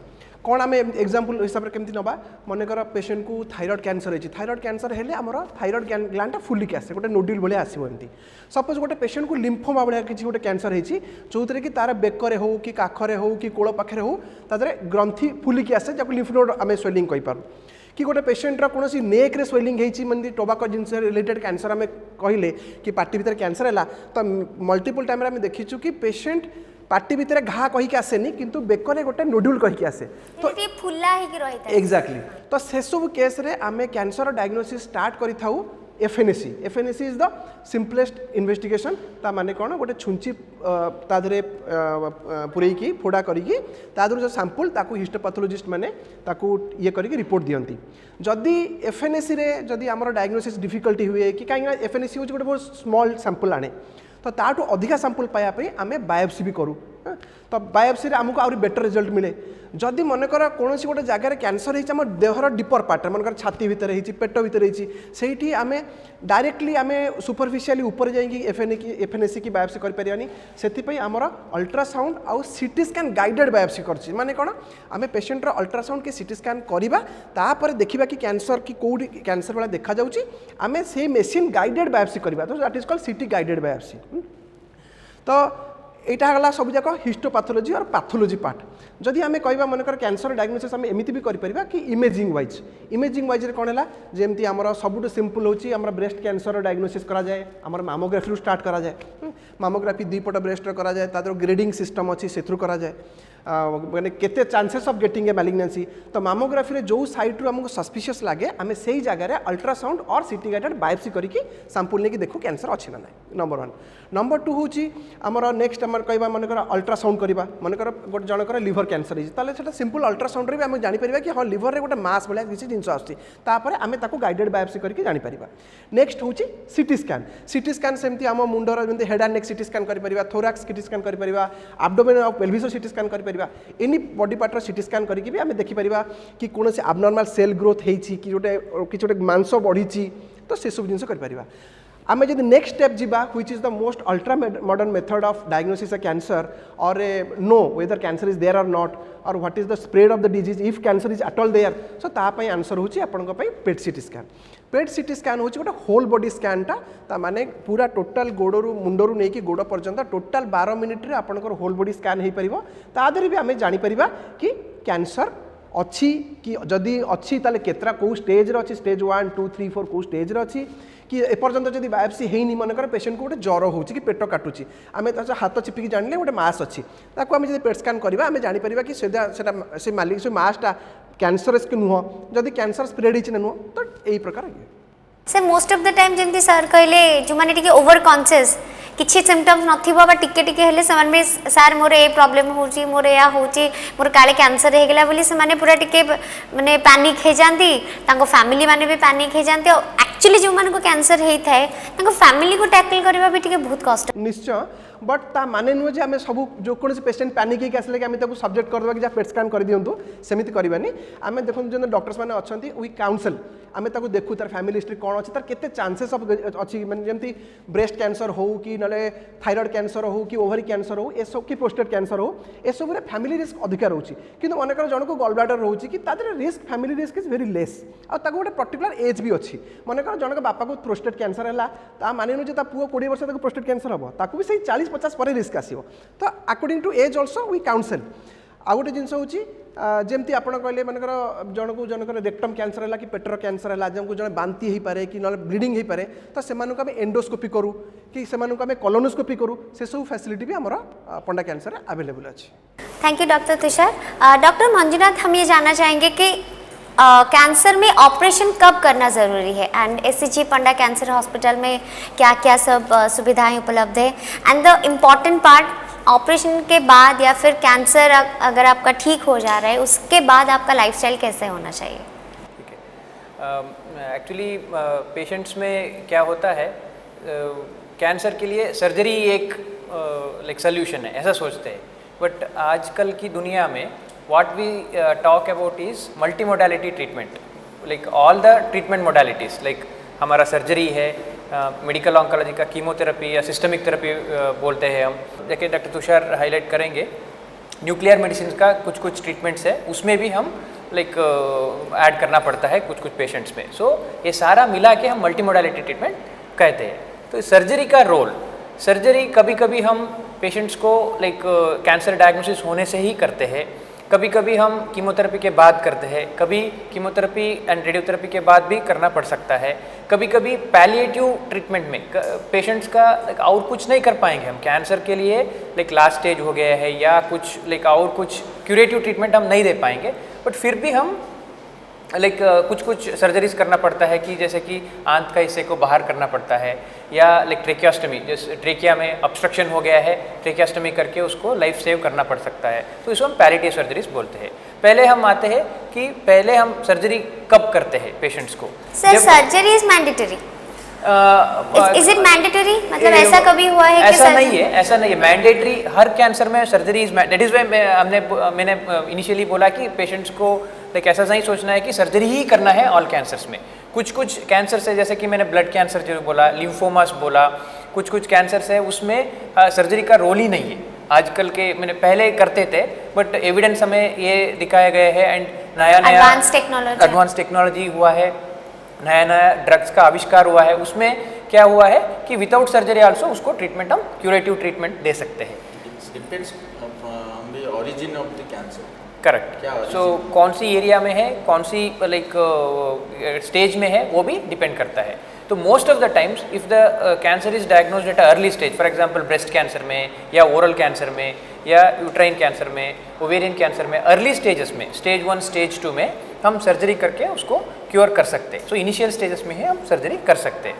कौन आम एग्जांपल हिसाब से केमती नवा मनकर पेशेंट को थायराइड कैंसर है थायराइड कैंसर हेले आमर थायराइड ग्लैंड फुलिक आसे गोटे नोड्यूल भाई आसो एमती सपोज गोटे पेशेंट को लिम्फोमा भाया किसी गोटे कैंसर है जो थे कि तार बेकर हो कि काखरे हो कि कोड़ पाखे हो तादरे ग्रंथि फुलिक आसे जब लिम्फ नोड आम स्वेलिंग कहीपर कि गोटे पेशेंटर कौन नेक रे स्वेलिंग होती मानते टोबाको जिनस रिलेटेड कैंसर आम कहले कि पार्टी भितर कैंसर है तो मल्टीपल टाइम आम देखीचु कि पेशेंट पार्टी भितर घा कहीकि आसेनी किंतु बेकरे गोटे नोड्यूल कहीकि आसे तो फुल्ला ही रही एक्जाक्टली तो से सब केस रे आमे कैंसर डायग्नोसिस स्टार्ट करि थाउ FNAC is the simplest investigation ता माने कोन गोटे छुंची ता धरे पुरई की फोड़ा करी की ता धरे जो सैंपल ताकू हिस्टोपैथोलॉजिस्ट माने ताकू ये करी की रिपोर्ट दियंती जदि एफएनएसी रे जदि हमर डायग्नोसिस डिफिकल्टी हुए कि काई एफएनएसी हो गोटे बहुत स्मॉल सैंपल आने तो ताठू अधिका सैंपल पाइबा आम बायोप्सी भी करूँ तो बायोप्सी आमको आहरी बेटर रिजल्ट मिले जदि मनकर कौन गोटे जगार कैंसर होम देहर डीपर पार्ट मनकर छाती भितर पेट भितर होती आम डायरेक्टली आम सुपरफिशियली ऊपर जाइए एफएनएसी की बायोप्सी करें से आमर अल्ट्रासाउंड आउ सीटी स्कैन गाइडेड बायोप्सी कर माने कौन आम पेशेंटर अल्ट्रासाउंड के सीटी स्कैन करवा तापर देखा कि कैंसर की कौटी कैंसर वाला देखा जाऊँगी आम से मेसीन गाइडेड बायोप्सी करवा तो दैट इज कॉल्ड सीटी गाइडेड बायोप्सी तो यहाँ गला सब जाक हिस्टोपैथोलॉजी और पैथोलॉजी पार्ट जदि आम कह मनकर कैंसर डायग्नोसिस आम एमती भी करें कि इमेजिंग वाइज कौन है जमी आम सबुठ सिंपल होम ब्रेस्ट कैंसर डायग्नोसिस कराए आम मामोग्राफी स्टार्ट कराए मामोग्राफी दुईपट ब्रेस्ट कराए तादर ग्रेडिंग सिस्टम अच्छी से कराए मैंने केते chances of getting a malignancy तो मामोग्राफी जो साइट रू आमको सस्पिशियस लगे आम से जगह अल्ट्रासाउंड और सीटी गाइडेड बायोप्सी करके सैंपल नहीं देखू कैंसर अच्छी ना ना नंबर 1 नंबर 2 हूँ आमर नेक्स्ट आम कह मनकर अल्ट्रासाउंड करवा मनकर गोटे जनकर लिवर कैंसर है सिंपल अल्ट्रासाउंड भी आम जापर कि हाँ लिवर में गोटे मास भाया किसी जिन आसपर आम गाइडेड बायोप्सी करके जापर नेक्स्ट हूँ सीटी स्कैन सेमती आम मुंडर जमी head and neck CT scan कर थोराक्स सीटी स्कैन कर आब्डोमेन और पेल्विस सीटी स्कैन कर एनी बॉडी पार्टर सीटी स्कैन करके भी आम देखिपर कि कौन से आबनॉर्मल सेल ग्रोथ होती कि गोटे मांस बढ़ी तो से सब जिन कर आम जब नेक्स्ट स्टेप जीवा which is the most ultra modern method of diagnosis a cancer or know whether cancer is there or not or what is the spread of the disease if cancer is at all there so तापाई answer होची आपनको पई पेट CT scan होची गोटे whole body scan ता माने पूरा total गोड़रू Mundru नहीं कि गोड़ पर्यंत टोटल 12 मिनिट रे आपनकर होल बॉडी स्कैन हो पारिबो ता देहरे भी आमे जानि परिबा कि कैंसर अच्छी कि जदि अच्छी ताले केतरा को स्टेज रे अच्छी स्टेज 1 2 3 4 को स्टेज रे अच्छी कि एपर्यंत जब बायोप्सी होनी मनकर पेशेंट को गोटे ज्वर हो कि पेट काटुची आम हाथ चिपिकी जानिले गोटे मास अच्छी ताको आम जब पेट स्कैन करवा आम जापर कि से मालिक से मासटा कैंसरस कि नुह जदि कैंसर स्प्रेड होना नुह तो यही प्रकार ये से मोस्ट ऑफ द टाइम जमती सर कहले जो माने टिके ओवर कॉन्शियस किछि सिम्पटम्स नथिबो बा टिके टिके हेले से माने सर मोर ए प्रॉब्लम होची मोर या होची मोर काले कैंसर हे गेला बोली से माने पूरा टिके माने पैनिक हे जानती तांको फैमिली माने भी पैनिक हे जानती एक्चुअली जो माने को कैंसर हे थाए तांको फैमिली को टैकल करबा भी टिके बहुत कष्ट निश्चय बट ता माने नुह जे आम सब जो कौन पेशेंट पैनिक होकर आसले कि आम सब्जेक्ट करदेवा कि पेट स्कैन कर दिंतु सेमती करवानी आम देखो जो डॉक्टर्स मैंने अच्छा वी काउंसेल आम देखू तार फैमिली हिस्ट्री कौन अच्छी तार केते चांसेस ऑफ अच्छी मैंने जमी ब्रेस्ट कैंसर हो कि ना थायराइड कैंसर हो कि ओवरी कैंसर हो ए सब कि प्रोस्टेट कैंसर हो ए सब फैमिली रिस्क अधिका रोचे कि मनकर जन को गॉल ब्लाडर रोचे कि risk family risk is very less आ गोटे पर्टिकुलर एज भी अच्छी मनकर जनक बापा को प्रोस्टेट कैंसर है माने नु जे पुओ 20 वर्ष तक प्रोस्टेट कैंसर हम ताकू भी सही 40-50 पर रिस्क आसो तो according to age also we counsel आ गोटे जिनस हूँ जमती आप कहले मनकर जनकर रेक्टम कैंसर है कि पेटर कैंसर है जमको जन बांती हो पाए कि ना ब्लीडिंग हो पाए तो से एंडोस्कोपी करूँ कि से कोलोनोस्कोपी करूँ से सब फैसिलिटी भी आमर पंडा कैंसर अवेलेबल अच्छी। Thank you doctor Tushar. Doctor Manjunath हम ये जानना चाहेंगे कि कैंसर में ऑपरेशन कब करना ज़रूरी है and SCG Panda cancer hospital में क्या क्या सब सुविधाएं उपलब्ध है and the important part operation के बाद या फिर कैंसर अगर आपका ठीक हो जा रहा है उसके बाद आपका लाइफस्टाइल कैसे होना चाहिए? ठीक है, एक्चुअली पेशेंट्स में क्या होता है कैंसर के लिए सर्जरी एक लाइक सोल्यूशन है, ऐसा सोचते हैं। बट आजकल की दुनिया में what we talk about is multi modality treatment, like all the treatment modalities, like हमारा सर्जरी है, मेडिकल ऑन्कोलॉजी का कीमोथेरेपी या सिस्टमिक थेरेपी बोलते हैं हम। देखिए डॉक्टर तुषार हाईलाइट करेंगे, न्यूक्लियर मेडिसिन का कुछ कुछ ट्रीटमेंट्स है, उसमें भी हम लाइक ऐड करना पड़ता है कुछ कुछ पेशेंट्स में। सो ये सारा मिला के हम मल्टी मोडालिटी ट्रीटमेंट कहते हैं। तो सर्जरी का रोल, सर्जरी कभी कभी हम पेशेंट्स को लाइक कैंसर डायग्नोसिस होने से ही करते हैं, कभी कभी हम कीमोथेरेपी के बाद करते हैं, कभी कीमोथेरेपी एंड रेडियोथेरेपी के बाद भी करना पड़ सकता है, कभी कभी पैलिएटिव ट्रीटमेंट में पेशेंट्स का लाइक और कुछ नहीं कर पाएंगे हम कैंसर के लिए, लाइक लास्ट स्टेज हो गया है या कुछ लाइक और कुछ क्यूरेटिव ट्रीटमेंट हम नहीं दे पाएंगे, बट फिर भी हम लाइक कुछ कुछ सर्जरीज करना पड़ता है कि जैसे कि आंत का हिस्से को बाहर करना पड़ता है, या लाइक ट्रेकियोस्टमी, जैसे ट्रेकिया में ऑब्स्ट्रक्शन हो गया है, ट्रेकियोस्टमी करके उसको लाइफ सेव करना पड़ सकता है, तो इसको हम पैलिएटिव सर्जरीज बोलते हैं। पहले हम आते हैं कि पहले हम सर्जरी कब करते हैं पेशेंट्स को। Sir surgery is mandatory, is it mandatory, मतलब ऐसा कभी हुआ है कि ऐसा नहीं है, ऐसा नहीं है मैंडेटरी हर कैंसर में surgery is, that is why मैंने इनिशियली बोला कि पेशेंट्स को लाइक ऐसा नहीं सोचना है कि सर्जरी ही करना है ऑल कैंसर्स में। कुछ कुछ कैंसर्स है, जैसे कि मैंने ब्लड कैंसर जो बोला, लिम्फोमास बोला, कुछ कुछ कैंसर्स है उसमें सर्जरी का रोल ही नहीं है। आजकल के मैंने पहले करते थे, बट एविडेंस हमें ये दिखाया गया है एंड नया नया एडवांस टेक्नोलॉजी हुआ है, नया नया ड्रग्स का आविष्कार हुआ है, उसमें क्या हुआ है कि विदाउट सर्जरी आल्सो उसको ट्रीटमेंट हम क्यूरेटिव ट्रीटमेंट दे सकते हैं। Depends on the origin of the cancer. Correct. So कौन सी एरिया में है, कौन सी लाइक स्टेज में है, वो भी डिपेंड करता है। तो most of the times if the cancer is diagnosed at early stage, for example breast cancer में या ओरल कैंसर में या यूट्राइन कैंसर में, ओवेरियन कैंसर में, अर्ली स्टेजेस में, स्टेज 1 स्टेज 2 में हम सर्जरी करके उसको क्योर कर सकते हैं। सो इनिशियल स्टेजेस में ही हम सर्जरी कर सकते हैं।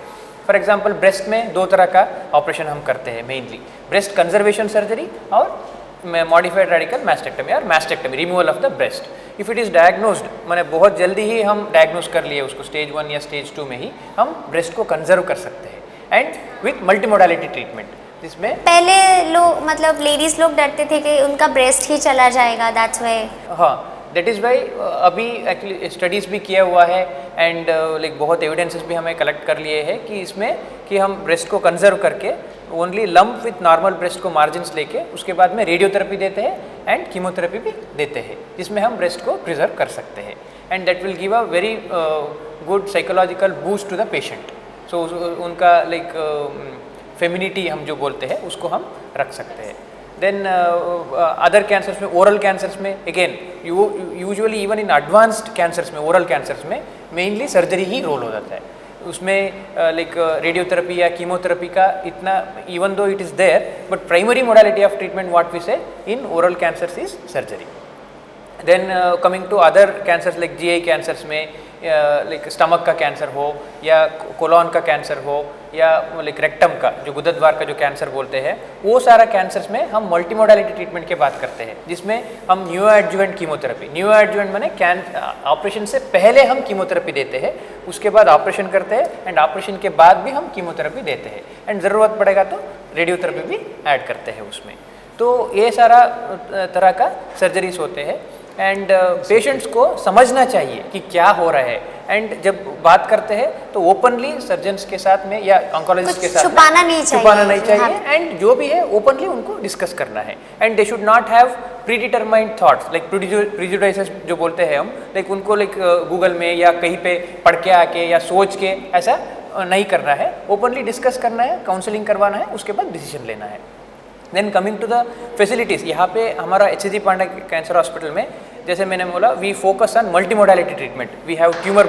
फॉर एग्जांपल ब्रेस्ट में 2 तरह का ऑपरेशन हम करते हैं मेनली, ब्रेस्ट कंजर्वेशन सर्जरी और मॉडिफाइड रेडिकल मैस्टेक्टमी और mastectomy, removal of the breast. If it is diagnosed, मैंने बहुत जल्दी ही हम डायग्नोज कर लिए उसको, स्टेज 1 या स्टेज 2 में ही हम ब्रेस्ट को कंजर्व कर सकते हैं and with multi modality treatment, जिसमें पहले लोग मतलब लेडीज लोग डरते थे कि उनका ब्रेस्ट ही चला जाएगा, दैट्स व्हाई। हाँ, दैट इज़ वाई अभी एक्चुअली स्टडीज़ भी किया हुआ है एंड लाइक बहुत एविडेंसेस भी हमें कलेक्ट कर लिए हैं कि इसमें कि हम ब्रेस्ट को कंजर्व करके only lump with normal breast को मार्जिन्स लेके उसके बाद में रेडियोथेरेपी देते हैं एंड कीमोथेरेपी भी देते हैं, जिसमें हम ब्रेस्ट को प्रिजर्व कर सकते हैं and that will give a very good psychological boost to the patient. So उनका लाइक फेमिनिटी हम जो बोलते हैं उसको हम रख सकते हैं। देन अदर कैंसर्स में, ओरल कैंसर्स में again usually even in advanced cancers में, ओरल कैंसर्स में मेनली सर्जरी ही रोल हो जाता है। उसमें लाइक रेडियोथेरेपी या कीमोथेरेपी का इतना, even though it is there, but primary modality of treatment what we say in oral cancers is surgery. Then coming to other cancers like GI cancers में, like stomach का cancer हो या colon का cancer हो या like rectum का, जो गुदद्वार का जो कैंसर बोलते हैं, वो सारा कैंसर्स में हम मल्टी मोडालिटी ट्रीटमेंट की बात करते हैं, जिसमें हम new adjuvant chemotherapy, new adjuvant माने ऑपरेशन से पहले हम कीमोथेरेपी देते हैं, उसके बाद ऑपरेशन करते हैं एंड ऑपरेशन के बाद भी हम कीमोथेरेपी देते हैं एंड ज़रूरत पड़ेगा तो रेडियोथेरेपी भी ऐड करते हैं उसमें। तो ये सारा तरह का सर्जरीज होते हैं एंड पेशेंट्स को समझना चाहिए कि क्या हो रहा है एंड जब बात करते हैं तो ओपनली सर्जन्स के साथ में या ऑन्कोलॉजिस्ट के साथ छुपाना नहीं चाहिए एंड जो भी है ओपनली उनको डिस्कस करना है and they should not have predetermined thoughts like prejudices जो बोलते हैं हम, लाइक उनको लाइक गूगल में या कहीं पे पढ़ के आके या सोच के ऐसा नहीं करना है, ओपनली डिस्कस करना है, काउंसलिंग करवाना है, उसके बाद डिसीजन लेना है। Then coming to the facilities, यहाँ पे हमारा एच.सी.जी. पांडा कैंसर हॉस्पिटल में जैसे मैंने बोला we focus on multi modality treatment. We have tumour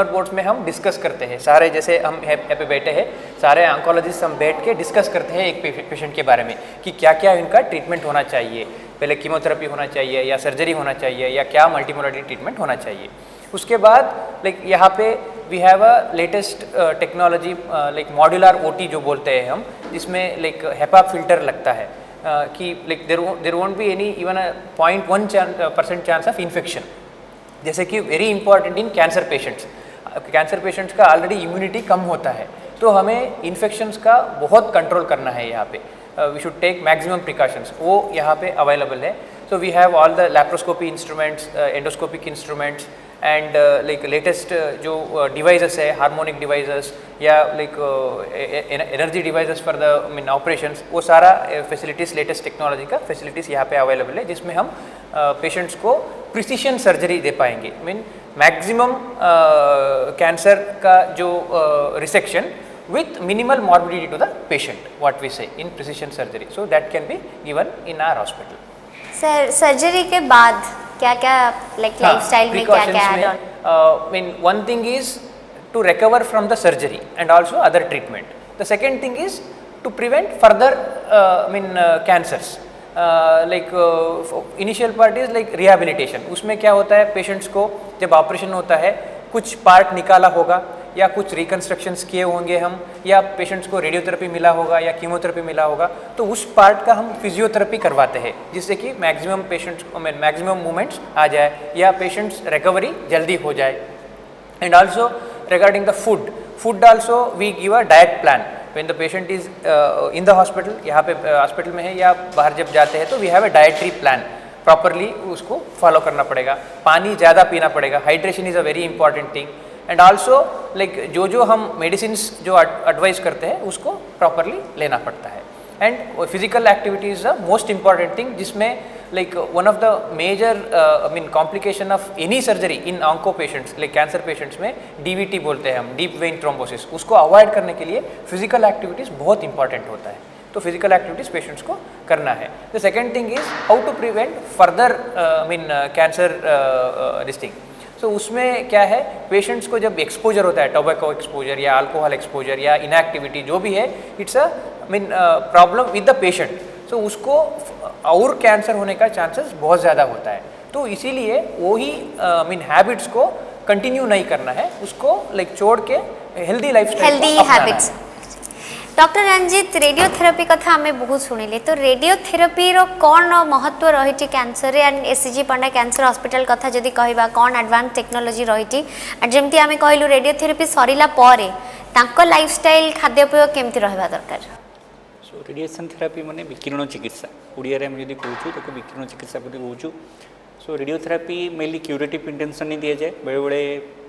boards में हम डिस्कस करते हैं सारे, जैसे हम यहाँ पे बैठे हैं सारे ऑन्कोलॉजिस्ट, हम बैठ के डिस्कस करते हैं एक पेशेंट के बारे में कि क्या क्या इनका ट्रीटमेंट होना चाहिए, पहले कीमोथेरेपी होना चाहिए या सर्जरी होना चाहिए या क्या मल्टी मोडालिटी ट्रीटमेंट होना चाहिए। उसके बाद लाइक यहाँ पे we have a latest technology like modular OT जो बोलते हैं हम, जिसमें लाइक हेपा फिल्टर लगता है कि like there won't be any even 0.1% chance of infection, जैसे कि very important in cancer patients. Cancer patients का ऑलरेडी इम्यूनिटी कम होता है, तो हमें इन्फेक्शंस का बहुत कंट्रोल करना है यहाँ पे। We should take maximum precautions, वो यहाँ पे अवेलेबल है. So we have all the laparoscopy instruments, endoscopic instruments and like latest जो devices है, harmonic devices या like energy devices for the operations, वो सारा facilities latest technology का facilities यहाँ पे available है, जिसमें हम patients को precision surgery दे पाएंगे. maximum cancer का जो resection with minimal morbidity to the patient, what we say in precision surgery. So that can be given in our hospital. Sir surgery के बाद क्या क्या लाइक लाइफस्टाइल में क्या क्या add on? One thing is to recover from the surgery and also other treatment. The second thing is to prevent further cancers. Initial part is like rehabilitation. उसमें क्या होता है, पेशेंट्स को जब ऑपरेशन होता है कुछ पार्ट निकाला होगा या कुछ रिकन्स्ट्रक्शंस किए होंगे हम, या पेशेंट्स को रेडियोथेरेपी मिला होगा या कीमोथेरेपी मिला होगा, तो उस पार्ट का हम फिजियोथेरेपी करवाते हैं, जिससे कि मैक्सिमम पेशेंट्स मैक्सिमम मूवमेंट्स आ जाए या पेशेंट्स रिकवरी जल्दी हो जाए. And also regarding the food also we give a diet plan when the patient is in the hospital, यहाँ पे हॉस्पिटल में है या बाहर जब जाते हैं तो we have a dietary plan, properly उसको फॉलो करना पड़ेगा. पानी ज़्यादा पीना पड़ेगा, hydration is a very important thing. And also like जो हम मेडिसिन्स जो एडवाइस करते हैं उसको प्रॉपरली लेना पड़ता है. And physical activity is the most important thing, जिसमें like one of the major complication of any surgery in onco patients, like cancer patients में डीवीटी बोलते हैं हम, डीप वेन थ्रोम्बोसिस, उसको अवॉइड करने के लिए फिजिकल एक्टिविटीज़ बहुत इंपॉर्टेंट होता है. तो फिजिकल एक्टिविटीज़ पेशेंट्स को करना है. The second thing is how to prevent further cancer this thing. तो उसमें क्या है, पेशेंट्स को जब एक्सपोजर होता है, टोबैको एक्सपोजर या अल्कोहल एक्सपोजर या इनएक्टिविटी जो भी है, it's a problem with the patient. तो उसको और कैंसर होने का चांसेस बहुत ज़्यादा होता है. तो इसीलिए वो ही हैबिट्स को कंटिन्यू नहीं करना है, उसको लाइक छोड़ के healthy lifestyle, healthy habits. Doctor Ranjit, radiotherapy कथा आम बहुत शुणिले, तो रेडियोथेरापी रो कौन महत्व रही cancer and SCG Panda cancer hospital कथा जदि कहबा, कौन एडवांस टेक्नोलॉजी रही, जमती आम कहलु रेडियोथेरापी सरिला परे तांको लाइफस्टाइल खाद्यपेय केमती रहबा दरकार. सो रेडिएशन थेरापी माने विकिरण चिकित्सा, ओडिया रे हम जदि कहूछु तो विकिरण चिकित्सा बोली कहूछु. सो रेडियोथेरापी मेनली क्यूरेटिव इंटेंशन नहीं दिया जाए, बेले बेले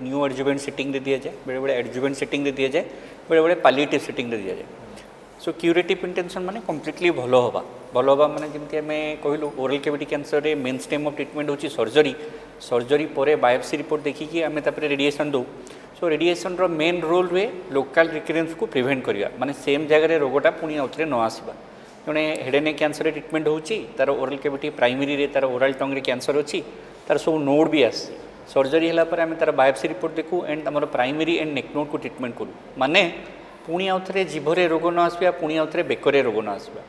न्यू एडजुवेंट सेटिंग दे दिया जाए, बेले बेले एडजुवेंट सेटिंग दे दिया जाए, बेले बेले पालिएटिव सेटिंग दे दिया जाए. सो क्यूरेटिव इंटेंशन माने कम्प्लीटली भल हवा माने जमती आम कहलु ओरल कैविटी कैंसर रे मेन स्टेम ऑफ ट्रीटमेंट होची सर्जरी पर बायोप्सी रिपोर्ट देखिकी आम तापर रेडिएशन दो. सो रेडिएशन रो मेन रोल हुए लोकल रिकरेन्स को प्रिवेंट करवा, माने सेम जगह रोगटा पुणी आउथरे न आसवा. जड़े head and neck cancer treatment होची, तार ओरल कैविटी प्राइमरी रे तार ओरल टंग रे कैंसर अच्छी, तार सब नोड भी आस. सर्जरी है आम तार बायोप्सी रिपोर्ट देखू एंड आम प्राइमरी एंड नेक नोड को ट्रीटमेंट करूँ, माने पुणी आउथरे जीभरे रोग न आसवा, पुणी आउथरे बेकरे रोग न आसवा.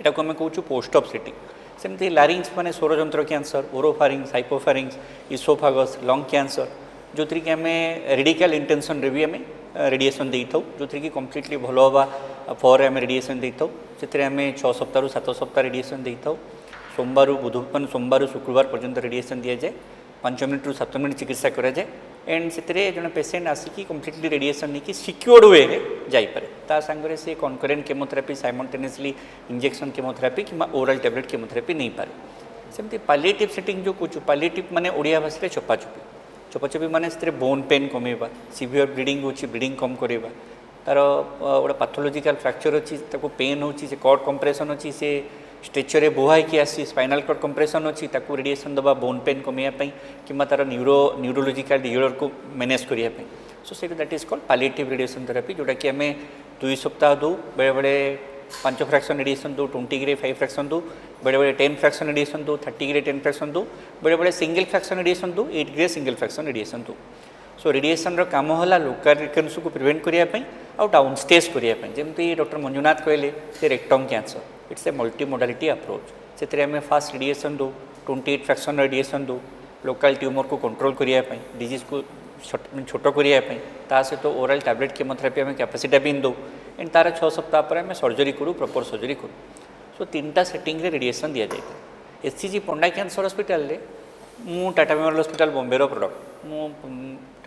यहाँ को आम कहूँ पोस्ट ऑफ सेटिंग. सेमती लारिंग्स माने स्वरजंत्र कैंसर, ओरोफारिंग्स, हाइपोफारिंग्स, इसोफागस, लंग कैंसर, जो थी कि आम रेडिकल इंटेंशन रे भी आम रेडिएशन दे था, जो थी कि कम्प्लीटली भल हवा पर आम रेडिएशन दे था. से आम 6 सप्ताह 7 सप्ताह रेडिएशन दे था. सोमवार शुक्रवार पर्यंत रेडिएशन दि जाए, 5 मिनट 7 मिनट चिकित्सा करा जाए. एंड से जो पेसेंट आसिकी कम्प्लीटली रेडिएशन नहीं सिक्योर्ड वे जापे, ता सांगे से concurrent chemotherapy, simultaneously injection chemotherapy कि ओरल टैबलेट केमोथेरापी नहीं पारे. सेमती पालिएटिव सेटिंग जो कहूँ, पालिएटिव माने ओडिया भाषा चपाचुपी माने से बोन पेन कमेवा, सीवियर ब्लीडिंग होची, ब्लीडिंग कम करवा, तार गोटे पैथोलॉजिकल फ्रैक्चर अच्छी, पेन होची, से कॉर्ड कंप्रेशन अच्छी, से स्ट्रेचर बुहाई कि आसी, स्पाइनल कॉर्ड कंप्रेशन अच्छी, ताकू रेडिएशन दबा बोन पेन कमेवाई कि तार न्यूरोलोजिकल डिजॉर्डर को मैनेज करने. So say that is called palliative radiation therapy, जोटा कि आम 2 सप्ताह दो, बेले बेले 5 फ्रैक्शन रेडिएशन दो, 20 ग्रे 5 फ्रैक्शन दो, बेले बेले 10 फ्रैक्शन रेडिएशन दो, 30 ग्रे 10 फ्रैक्शन दो, बेले बेले सिंगल फ्रैक्शन रेडिएशन दो, 8 ग्रे सिंगल फ्रैक्शन रेडिएशन दो. सो रेडिएशन काम है लोकल रिकरेन्स को प्रिवेंट करने और डाउन स्टेज करने. जमी डॉक्टर मंजुनाथ कहले से rectum cancer, it's a multi modality approach. से आम फास्ट रेडिएशन दो, 28 फ्रैक्शन रेडिएशन दो, लोकल ट्यूमर को कंट्रोल करने, डिजीज को छोट करने, सहित ओरल टैबलेट केमोथेरापी आम कैपेसिटाबिन दो. एंड तार 6 सप्ताह पर आम सर्जरी करूँ, प्रॉपर सर्जरी करूँ. सो 3टा सेटिंग रे रेडिएशन दि जाए. एससीजी पंडा कैंसर हॉस्पिटल रे, मु टाटा मेमोरियल हॉस्पिटल बॉम्बे रो प्रोडक्ट, मु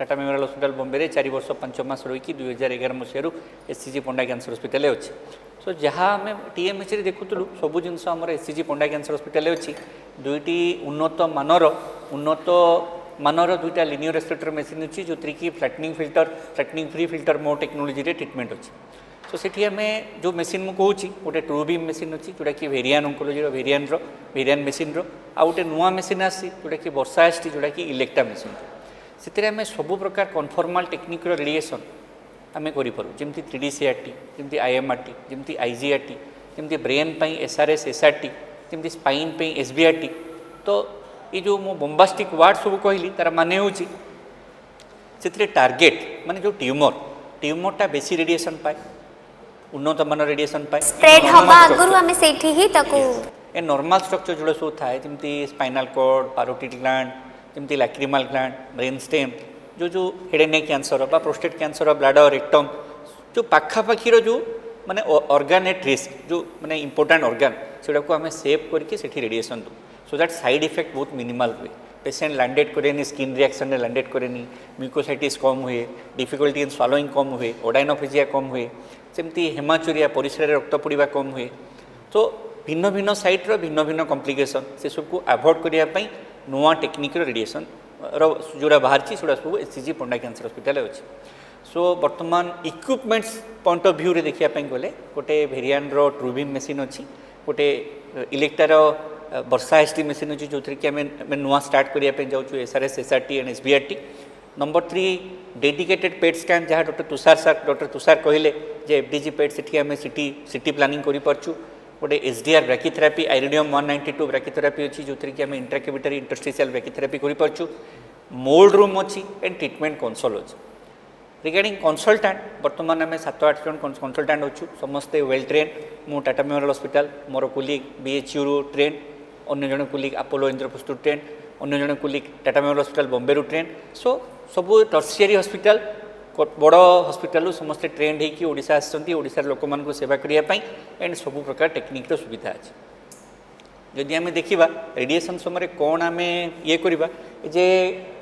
टाटा मेमोरियल हॉस्पिटल बॉम्बे 4 वर्ष 5 मास रही 2011 मसीह एससीजी पंडा कैंसर हॉस्पिटल अच्छी सो जहाँ आम टीएमएच देखुलु सब जिन एससीजी पंडा कैंसर हॉस्पिटल अच्छी दुईटी उन्नत मानर दुईटा लिनियर रेस्पिरेटर मेसीन अच्छी जो थी फ्लाटनिंग फ्री फिल्टर मो टेक्नोलोजी ट्रिटमेंट अच्छी सो सेठी आम जो मेसीन मुझे कहूँ गोटे ट्रू बीम मेसीन अच्छी जोटा कि भेरियान ओंकोलोजी भेरियान मेसीन आ गोटे नुआ मेसीन आसी जोटा कि वर्षा आसटी जोटा कि इलेक्ट्रा मेसीन से आम सब प्रकार कन्फर्माल टेक्निक रेडिएसन आम करूँ जमी 3D CRT जमी IMRT जमी IGRT जमी ब्रेन SRS SRT जमी स्पाइन SBRT तो ये जो मो बोम्बास्टिक वार्ड सब कहली तार माने हूँ से टार्गेट माने जो ट्यूमरटा बेसी रेडिएसन पाए उन्नत मान रेडिएसन पाए स्प्रेड हवा आगुरु हमें सेठी ही ताको ए नॉर्मल स्ट्रक्चर जोड़ा सब थाए जमी स्पाइनल कॉर्ड पैरोटिड ग्लैंड जमी लैक्रिमल ग्लैंड ब्रेन स्टेम जो हेड एंड नेक कैंसर बा प्रोस्टेट कैंसर ब्लैडर रेक्टम जो पाखापाखी जो माने ऑर्गन एट रिस्क जो माने इंपोर्टेंट ऑर्गन से आम सेव करके रेडिएसन दो सो दैट साइड इफेक्ट बहुत मिनिमल हुए पेशेंट लैंडेड करे स्किन रिएक्शन लैंडेड करे म्यूकोसाइटिस कम हुए डिफिकल्टी इन स्वालोइंग कम हुए ओडाइनोफेजिया कम हुए सेमती हेमाचुरिया परिस्रा रक्त पड़ा कम हुए तो भिन्न भिन्न साइट्र भिन्न भिन्न कम्प्लिकेसन से सबको अवॉइड करने नुआ टेक्निक रेडिएसन जोड़ा बाहर से सब एससीजी पंडा कैंसर हॉस्पिटल अच्छी सो बर्तमान इक्विपमेंट्स पॉइंट ऑफ व्यू रे देखिए गले गोटे भेरियान ट्रूबिम मेसीन अच्छी गोटे इलेक्ट्रार वर्षा एसटी मेसीन अच्छी जो कि आम नुआ स्टार्ट करने जाऊँ SRS SRT and SBRT number 3 dedicated PET scan जहाँ डॉक्टर तुषार कहले जे FDG पेट से आम सिटी प्लानिंग करूँ गोटे SDR ब्रैकीथेरापी आइरिडियम 192 ब्रैकीथेरापी अच्छी जो कि आम इंट्राक्यूबिटरी इंटरस्टिशियल ब्रैकीथेरापी करूँ मोल्ड रूम अच्छी एंड ट्रिटमेंट कंसोल अच्छी रिगार्डिंग कंसल्टाट बर्तमान आम 7-8 जन कंसल्टाट अच्छु समस्ते वेल ट्रेन मु टाटा मेमोरियल हॉस्पिटल मोर कोलिग BHU रू ट्रेन अन्य जन कोलिग अपोलो इंद्रप्रस्थ ट्रेन अन्य जन colleague Tata memorial hospital Bombay रू ट्रेन सो सबू टर्सियरी हॉस्पिटल बड़ हॉस्पिटल समस्ते ट्रेंड होगी ओडिशा आसार लोक मान सेवा करने एंड सबू प्रकार टेक्निक सुविधा अच्छी जदि आम देखा रेडिएसन समय कौन आम ये करवा जे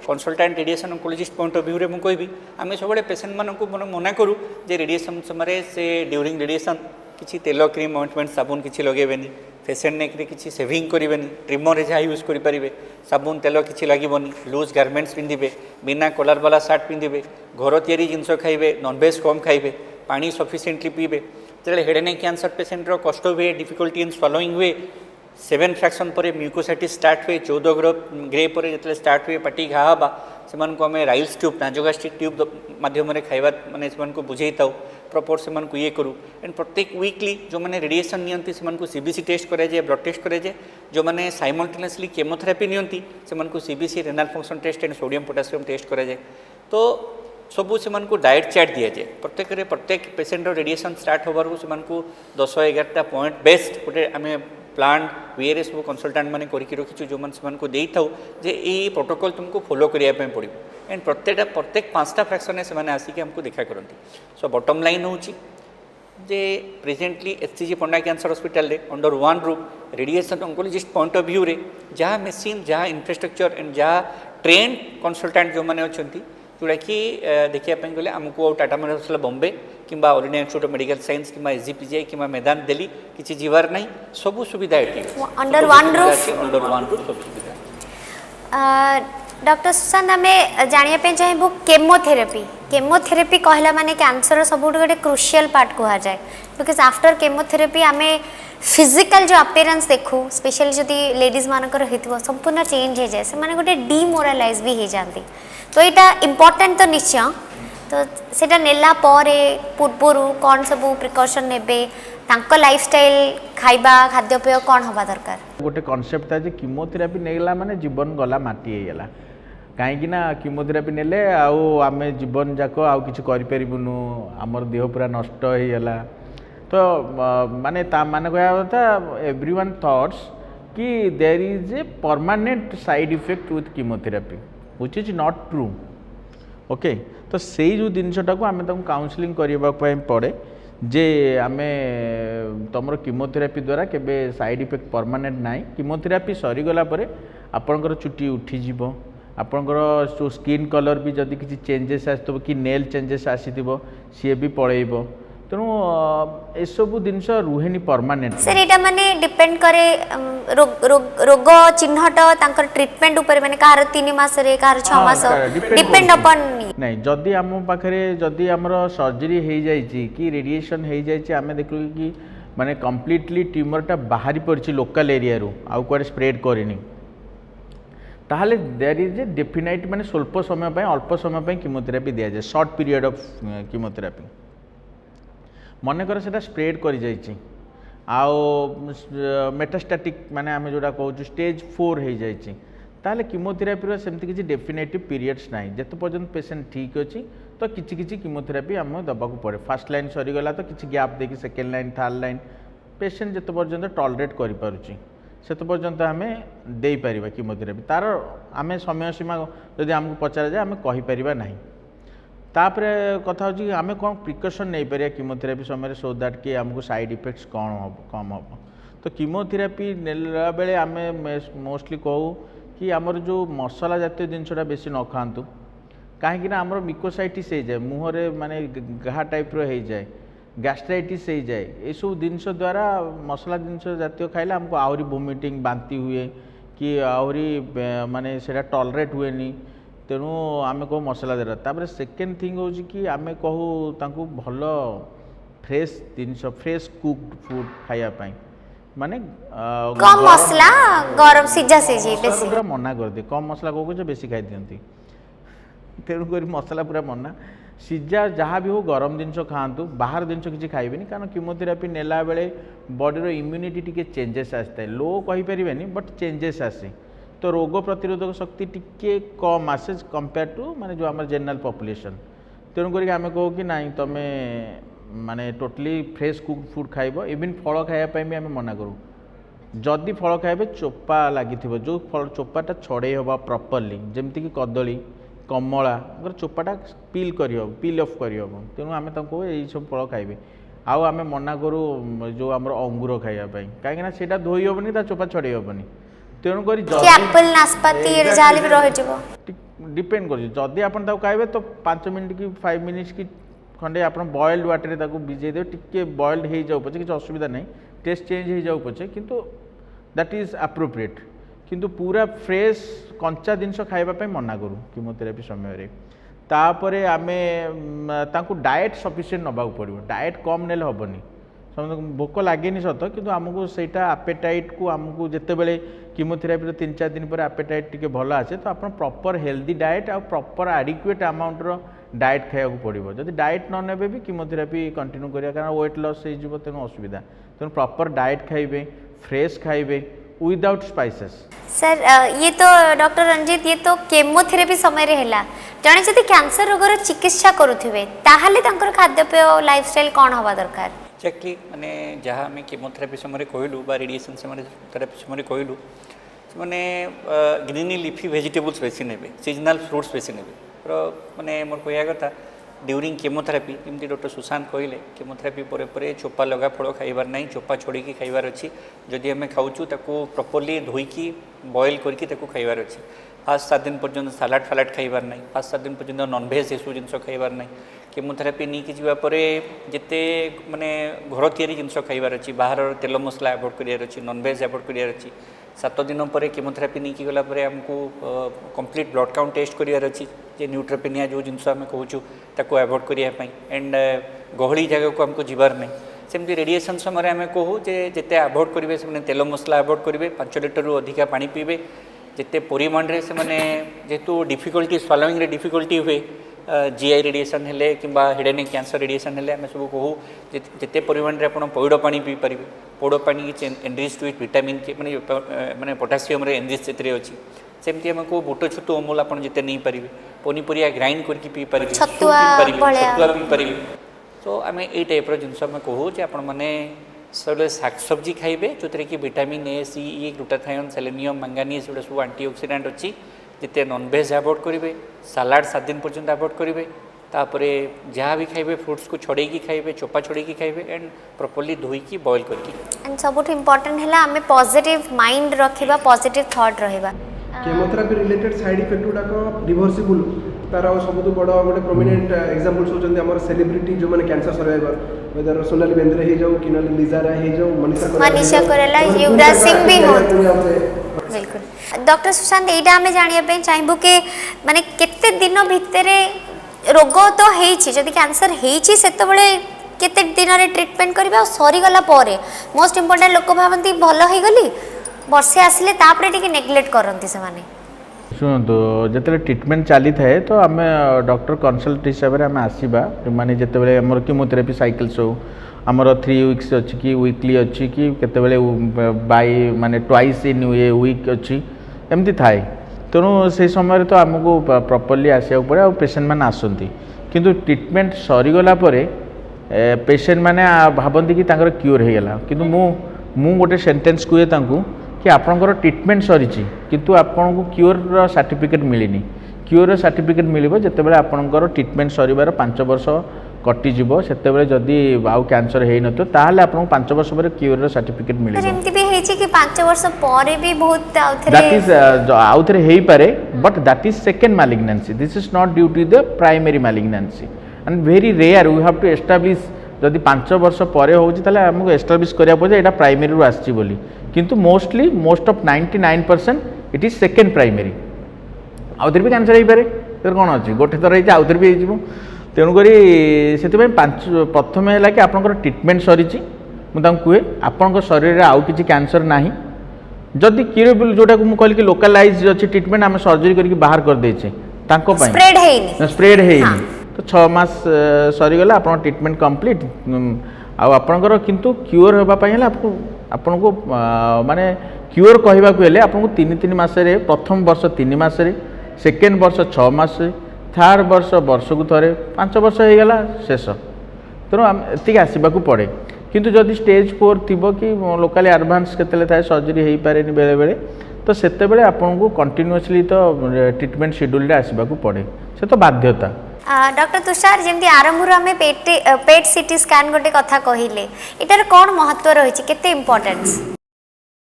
consultant radiation oncologist point of view रे मु कहबी आम सब पेशेंट मानक मना करूँ जे रेडिएसन समय से ड्यूरिंग रेडिएसन किसी तेल क्रीम ऑइंटमेंट साबुन किसी लगेबेनी फेसेंट नेक किसी सेविंग करेंगे ट्रिमर जहाँ यूज करेंगे साबुन तेल किसी लगे लूज गारमेंट्स पिंधे बिना कलर वाला सार्ट पिंधे घर तैयारी जिनस खाइबे नॉनवेज कम खाइबे पानी सफिशिएंटली पीबे जो head and neck cancer patient कष्ट हुए डिफिकल्टी इन स्वालोइंग हुए 7 फ्रैक्शन पर म्यूकोसाइटिस स्टार्ट हुए 14 ग्रे पर जो स्टार्ट हुए पाटी घा हाँ से आम राइल्स ट्यूब नाजोगास्ट्रिक ट्यूब माध्यम खाଇବା माने से बुझे था प्रॉपर से ये करूँ एंड प्रत्येक वीकली जो मैंने रेडिएसन नियंती से CBC टेस्ट कराए ब्लड टेस्ट कराए जो मैंने साइमल्टेनियसली केमोथेरापी नियंती से CBC renal function test and sodium potassium test कराए तो सबू से डाएट चार्ट दि जाए प्रत्येक पेशेंट रेडिएसन स्टार्ट होबार से 10-11टा पॉइंट बेस्ट गोटे आम प्लान वे सब कंसल्टाट मैंने करके रखीचु जो मैंने दे था जे ये प्रोटोकॉल तुमको फॉलो करने पड़ो एंड प्रत्येक 5टा फ्रैक्शन से आसिक हमको देखा करती सो बॉटम लाइन हूँ जे presently SCG Panda cancer hospital under one roof radiation oncologist point of view रे जहाँ मेसीन जहाँ इंफ्रास्ट्रक्चर एंड जहाँ ट्रेन कंसल्टाट जो मैंने अच्छा जोड़ा कि देखापी गले आमको टाटा मेमोरियल हॉस्पिटल बॉम्बे कि all India institute of medical science कि SGPGI कि मैदान दिल्ली किसी जीवार नहीं सबू सुविधा ये अंडर वन रूफ सब सुविधा डॉक्टर सुशांत आम जानापी चाहबू केमोथेरेपी कहला माने कैंसर सब गोटे क्रुशियल पार्ट कह जाए बिकज आफ्टर केमोथेरेपी आम फिजिकल जो अपीयरेंस देखू स्पेशली जदि लेडीज मानकर हो संपूर्ण चेंज हो जाए से गोटे डिमोरालाइज भी हो जाती तो यहाँ इम्पोर्टेंट तो निश्चय तो सेटा नेला पूर्वर कौन सब प्रिकॉशन नेबे तांको लाइफस्टाइल खाइबा खाद्यपेय कौन हवा दरकार गोटे कॉन्सेप्ट था कीमोथेरापी नेला माने जीवन गला माटी गला कहीं कीमोथेरापी नेले आम जीवन जाक आउ किछि करि परिबुनु हमर देह पूरा नष्ट हो गला तो माने कहया कथा एवरीवन थॉट्स कि there is a permanent side effect with chemotherapy which is not true okay तो से जो जिनटा को आम तक काउंसलिंग करने पड़े जे आमे तुम कीमोथेरापी द्वारा केबे साइड इफेक्ट परमानेंट नाई कीमोथेरापी सरीगला आपणकर चुटी उठीज ଆପଣଙ୍କର जो स्किन कलर भी जदि किसी चेंजेस आसो कि नेल चेंजेस आसी सी भी पलैब तेणु एसबू जिनस रुहेनि परमानेंट सर एटा माने डिपेंड करे रोग चिन्हट तांकर ट्रीटमेंट ऊपर माने कार 3 मास रे कार 6 मास डिपेंड अपन नहीं जदि आम पाखे जदि आमर सर्जरी हो जाइए कि रेडिएशन हो जाइए आम देखु कि माने कंप्लीटली ट्यूमरटा बाहरी पड़ी लोकल एरिया रू आउ कुआडे स्प्रेड करनी ताहले देयर इज ए डेफिनाइट माने स्वल्प समय पे अल्प समय पे कीमोथेरापी दिया जाए शॉर्ट पीरियड ऑफ कीमोथेरापी मन कर सेटा स्प्रेड कर जाइए आउ मेटास्टैटिक माने आम जोड़ा कहूँ स्टेज 4 हो जाइए ताहले कीमोथेरापी सेमती किसी डेफिनेटिव पीरियड्स ना जिते पर्यंत पेसेंट ठीक अच्छी तो किसी कीमोथेरापी आम दबाक पड़े फास्ट लाइन सरीगला तो किसी गैप देखिए second line third line patient जिते पर्यंत टॉलरेट करें से पर्यंत आम दे पार कीमोथेरापी तार आम समय सीमा जदि आमको पचार जाए आम कहीपर ना तापर कथा हो आम कौन प्रिकसन नहीं पार कीमोथेरापी समय सो दैट कि आमको साइड इफेक्ट्स कौन हम कम हम तो कीमोथेरापी नेला बेले आम मोस्टली कहूँ कि आमर जो मसला जातीय जिनसा बेसी न खातु कहीं आमर मिकोसाइटिस हो जाए मुहरे माने घा टाइप रो हो जाए गैस्ट्राइटिस हो जाए ये सब जिनस द्वारा मसला जिनस जातीय खाइले आमको आहरी वोमिटिंग बांती हुए कि आहरी माने सेटा टॉलरेट हुए नी तेणु आम कहू मसला द्वारा तापर सेकेंड थिंग हो कि आम कहू तांकू भल फ्रेश जिनस फ्रेश कुक्ड फूड खायापाई माने कम मसला गरम सिजा सिजी बेसी पूरा मना कर दे कम मसला कहू बेसी खाई दियंती तेणुक मसला पूरा मना सीजा जहाँ भी हो गरम जिनस खातु बाहर जिनस किसी खाइबेनी कारण कीमोथेरापी नेला बेले बॉडी रो इम्यूनिटी टिके चेंजेस आसता है लो कहि परिबेनी बट चेंजेस आसे तो रोग प्रतिरोधक शक्ति टिके कम आसे कंपेयर टू माने जो आम जनरल पॉपुलेशन तेणुक आम कहू कि ना तुम माने टोटली फ्रेश कुक फूड खाइब इवन फल खायापाई भी आम मना करूँ जदि फल खाइबे चोपा लगी जो फल चोपाटा छड़े हवा प्रॉपर्ली जमती कि कदली कमला चोपाटा पिल पिल ऑफ कर तेणु आम यही सब फल खाइबे आउ आम मना करूँ जो आम अंगूर खायापाई कहीं से धोई हेनी ता चोपा छड़े हेनी तेणुक डिपेंड कर जदि आप खाइबे तो 5 मिनट कि 5 मिनिट्स कि खंडे आप बॉइल्ड वाटर में भिजे दे टिके बॉइल्ड हो जाऊ पछे किसी असुविधा नहीं टेस्ट चेंज हो जाऊ पछे किंतु दैट इज एप्रोप्रिएट किंतु पूरा फ्रेश कंचा जिनस खाइबा मना करूँ कीमोथेरापी समय तापरे आमे तांकु डाएट सफिशिएंट नबाक पड़ो डाएट कम नेले हेनी समझ भोक लगे सत कि आमको सेटा आपेटाइट को आमको जिते बड़े कीमोथेरापी 3-4 दिन पर आपेटाइट टिके भल आसे तो आप प्रॉपर हेल्दी डाएट आ प्रॉपर एडिक्वेट अमाउंटर डाएट खाया पड़ो जब डाएट न ने भी कीमोथेरापी कंटिन्यू करिया कारण वेट लॉस हो तेणु असुविधा तेणु प्रॉपर डाएट खाइबे फ्रेश खाइबे विदाउट स्पाइसेस सर ये तो डॉक्टर रंजीत ये तो केमोथेरापी समय रे हैला जने जदि कैंसर रोगर चिकित्सा करूथिबे ताहाले तांकर खाद्यपेय लाइफस्टाइल कोन हवा दरकार एक्जाक्टली माने जहाँ आम कीमोथेरापी समय कहलु बा रेडिएशन समय थेरापी समय कहलु मैंने ग्रीनी लिफी वेजिटेबल्स बेसी ने सीजनाल फ्रुट्स बेसी ने माने मोर कहया कथा ड्यूरिंग केमोथेरापी जमी डॉक्टर सुशांत कहले केमोथेरापी पर चोपा लगा फल खाइबार ना चोपा छोड़ी खाइबार अच्छी जदि आम खाऊँ ताको प्रॉपर्ली धोईकी बॉयल करके खाइबार अच्छी फास्ट 7 दिन पर्यंत सालाड फालाड खाइबार ना फास्ट 7 दिन पर्यंत नॉनभेज एसबू जिन खाइबार ना केमोथेरापी नहीं कि जापर जिते माने घर तैयारी जिनस खाइबार अच्छी बाहर तेल मसला अवॉइड करार अच्छी नॉनभेज अवॉइड करार अच्छी 7 दिन पर केमोथेरापी नहीं गला आमको कंप्लीट ब्लड काउंट टेस्ट करार अच्छी जे न्यूट्रोपेनिया जो जिनस आम कहूँ ताको अवॉइड करने एंड गहली जगह को आमको जीवार नहीं सेमती रेडिएशन समय आम कहूँ जिते अवॉइड करेंगे से तेल मसला अवॉइड करेंगे 5 लिटर रु अधिका पानी पीबे जिते परिमाण रे से माने जेतु डिफिकल्टी स्वालोइंग रे डिफिकल्टी हुए जीआई रेडिएशन हेले किंबा head and neck cancer radiation हेले आम सब कहूँ जिते परिमाण रे आपण पौड़ पानी पी पारे पौड़ पानी की एनरिच्ड विथ विटामिन के माने माने पोटासियम रे एनरिच सेतरे अछि सेमती आम को बुट छतु अमूल आपण जिते नहीं पारे पनीपरिया ग्राइंड करके पी पारे छतुआ पी पारे तो आम ए टाइप जिनस आम कहूँ जे आपण माने सब शाक सब्जी खाइबे जो कि vitamin A C E glutathione selenium manganese एटा सब एंटीऑक्सीडेंट अच्छी जिते नॉनभेज अवॉइड करेंगे सालाड 7 दिन पर्यंत अवॉइड करेंगे तापरे जहाँ भी खाइबे फ्रुट्स को छड़ेकी खाइबे चोपा छड़ेकी खाइबे एंड प्रॉपर्ली धोईकी बॉयल करके एंड सबुठ इम्पोर्टेंट है आम पॉजिटिव माइंड रखा पॉजिटिव थॉट रहा केमोथेरापी रिलेटेड साइड इफेक्ट गुड़ाक रिभर्सिबल तार सब बड़ गोटे प्रोमिनेंट एग्जांपल्स होचंदी हमर सेलिब्रिटी जो माने cancer survivor whether Sonali Bendre हे जाऊ कि नली लिजारा हे जाऊ मनीषा कोइराला युवराज सिंह भी हो बिल्कुल डॉक्टर सुशांत एटा हमें जानिया पे चाहबो के माने केते दिन भितरे रोग तो हेछि जदि कैंसर हेछि सेते बळे केते दिन रे ट्रीटमेंट करबा सरी गला पारे मोस्ट इंपोर्टेंट लोक भावंती भलो हे गली वर्षे आसिले तापरे टिके नेग्लेक्ट करंती से माने शुणु जिते ट्रिटमेंट चली थाए तो आम डॉक्टर कनसल्ट हिसाब से आम आसवा माने जिते आम कीमोथेरापी साइकिल्स हो आमर 3 वीक्स अच्छी कि वीकली अच्छी कि केते बाय माने ट्वाइस इन ए वीक अच्छी एमती थाए तेणु से समय तो आमको प्रॉपर्ली आसवा पड़े आ पेशेंट मैंने आसती किंतु ट्रिटमेंट सरीगला पेशेंट मैंने भावती कि क्यूर हो गला किंतु मु गोटे सेंटेंस कहे कि आपणकर ट्रिटमेंट सरी किंतु आपन को क्यूर सर्टिफिकेट मिलनी क्यूर सर्टिफिकेट मिले जिते आपणकर ट्रिटमेंट सर 5 वर्ष कटिज से जदि आउ कैंसर हो न ताहले आपन 5 वर्ष पर क्यूर सर्टिफिकेट मिले एमती भी हेछि कि 5 वर्ष पर भी बहुत दैट इज आउ थरे हेई पारे but that is second malignancy this is not due to the primary malignancy and very rare we have to establish जदि 5 वर्ष पर होता आमको एस्टाब्लिश करा पड़े यहाँ प्राइमरी रू आसी बोली किंतु most of 99% it is second primary आउ थे भी कैंसर हो पारे तो कौन अच्छी गोटे थर आउ थे भी हो तेणुक से प्रथम है कि आपंकर ट्रिटमेंट सरी मुझे कहे आपण शरीर में आउ कि कैंसर ना जदि क्यूरेबल जोटा को मुझे कहली लोकालाइज अच्छी ट्रिटमेंट आम सर्जरी करके बाहर करदे स्प्रेड है तो 6 मास सरीगला आप ट्रिटमेंट कंप्लीट आपणकर किंतु क्यूर होगापाई आपन को माने क्यूर कहवाक आपको 3 मासरे प्रथम वर्ष 3 मासरे सेकेंड वर्ष 6 मास थर्ड वर्ष वर्ष को थे 5 वर्ष हो गला शेष तेणु एति आसवा पड़े किंतु जदि स्टेज 4 थी कि लोकाली एडवांस केते थाए सर्जरी हो पारे बेले बेले तो सेते बेले आपन को कंटिन्यूअसली तो ट्रिटमेंट शेड्यूल आसवा पड़े से तो बाध्यता डॉक्टर तुषार जमी आरंभ आम पेट सीटी स्कैन गोटे कथा कहले इटार कौन महत्व रही केते इम्पोर्टेंस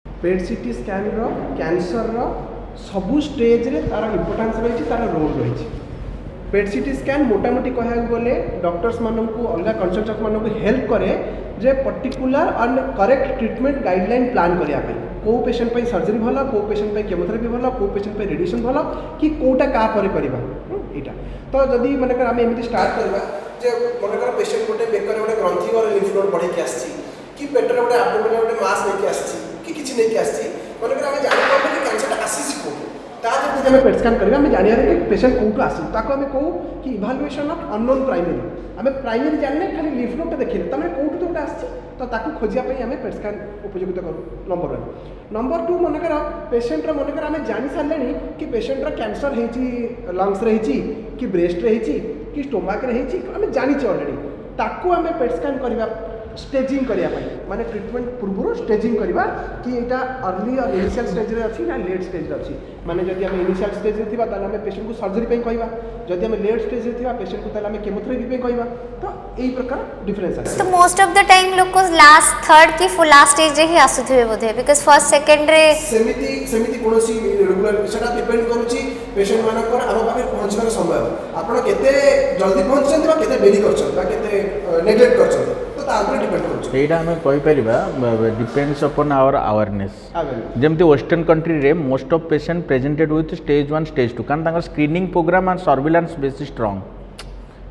पेट सीटी स्कैन रो कैंसर रो सबु स्टेज रे तार इम्पोर्टेंस रही तार रोल रही पेट सीटी स्कैन मोटामोटी कहया गले डॉक्टर्स मानू अलग कंसल्टेंट मानू हेल्प करे जे particular and correct treatment guideline plan करने को पेशेंट पे सर्जरी भल को पेशेंट पे केमोथेरापी भल को पेशेंट पे रेडिएशन भल कि कोटा का करवा यहाँ तो जदि मनकर आम एमती स्टार्ट करवा जे मनकर पेशेंट गोटे बेकर गोटे ग्रंथि और लिम्फ नोड बढ़े आसी कि पेटर गोटे एब्डोमेन गोटे मास लेके आसी कि किछि लेके आसी मनकर आम जानि पाबे कि कैंसर आसी को ता जब आम पेट स्कैन करबा आम जानिया कि पेशेंट कोटू आसी ताको आम कहू कि इभालुएशन ऑफ अननोन प्राइमरी आम प्राइमरी जानले खाली लिम्फ नोड देखिले तमे कोटू तो गोटे आसी तो ताको खोजिया पई आम पेट स्कैन उपयोगित करू नंबर 1 नंबर 2 मनकर पेशेंट रो मनकर आम जानि सारलेनी कि पेशेंट रो कैंसर हेची लंग्स रे हेची कि ब्रेस्ट रे हेची कि स्टोमक रे हेची आम जानिचे ऑलरेडी ताको आम पेट स्कैन करबा स्टेजिंग करिया माने ट्रीटमेंट पूर्व स्टेजिंग करवा कि एटा अर्ली और इनिशियल स्टेज रे अछि ना लेट स्टेज रे अछि माने जदि हम इनिशियल स्टेज रे थिबा ताले हम पेशेंट को सर्जरी पे कहबा जदि हम लेट स्टेज रे थिबा पेशेंट को ताले हम केमोथेरापी पे कहबा तो एई प्रकार डिफरेंस अछि तो मोस्ट ऑफ द टाइम लोग को लास्ट थर्ड की फुल लास्ट स्टेज रे ही आसुथिबे बोधे बिकॉज़ फर्स्ट सेकंड रे सेमिति कोनोसी रेगुलर सेटा डिपेंड करूची पेशेंट मानकर हम पाखे पहुंचबार समय आपण केते जल्दी पहुंचछन बा केते देरी करछन बा केते नेग्लेक्ट करछन यहाँ आम कहीपर डिपेंड्स अपन आवर अवेयरनेस जमती वेस्टर्न कंट्री रे most of patient presented with stage 1 stage 2 कारण स्क्रीनिंग प्रोग्राम एंड सर्विलांस बेसी स्ट्रांग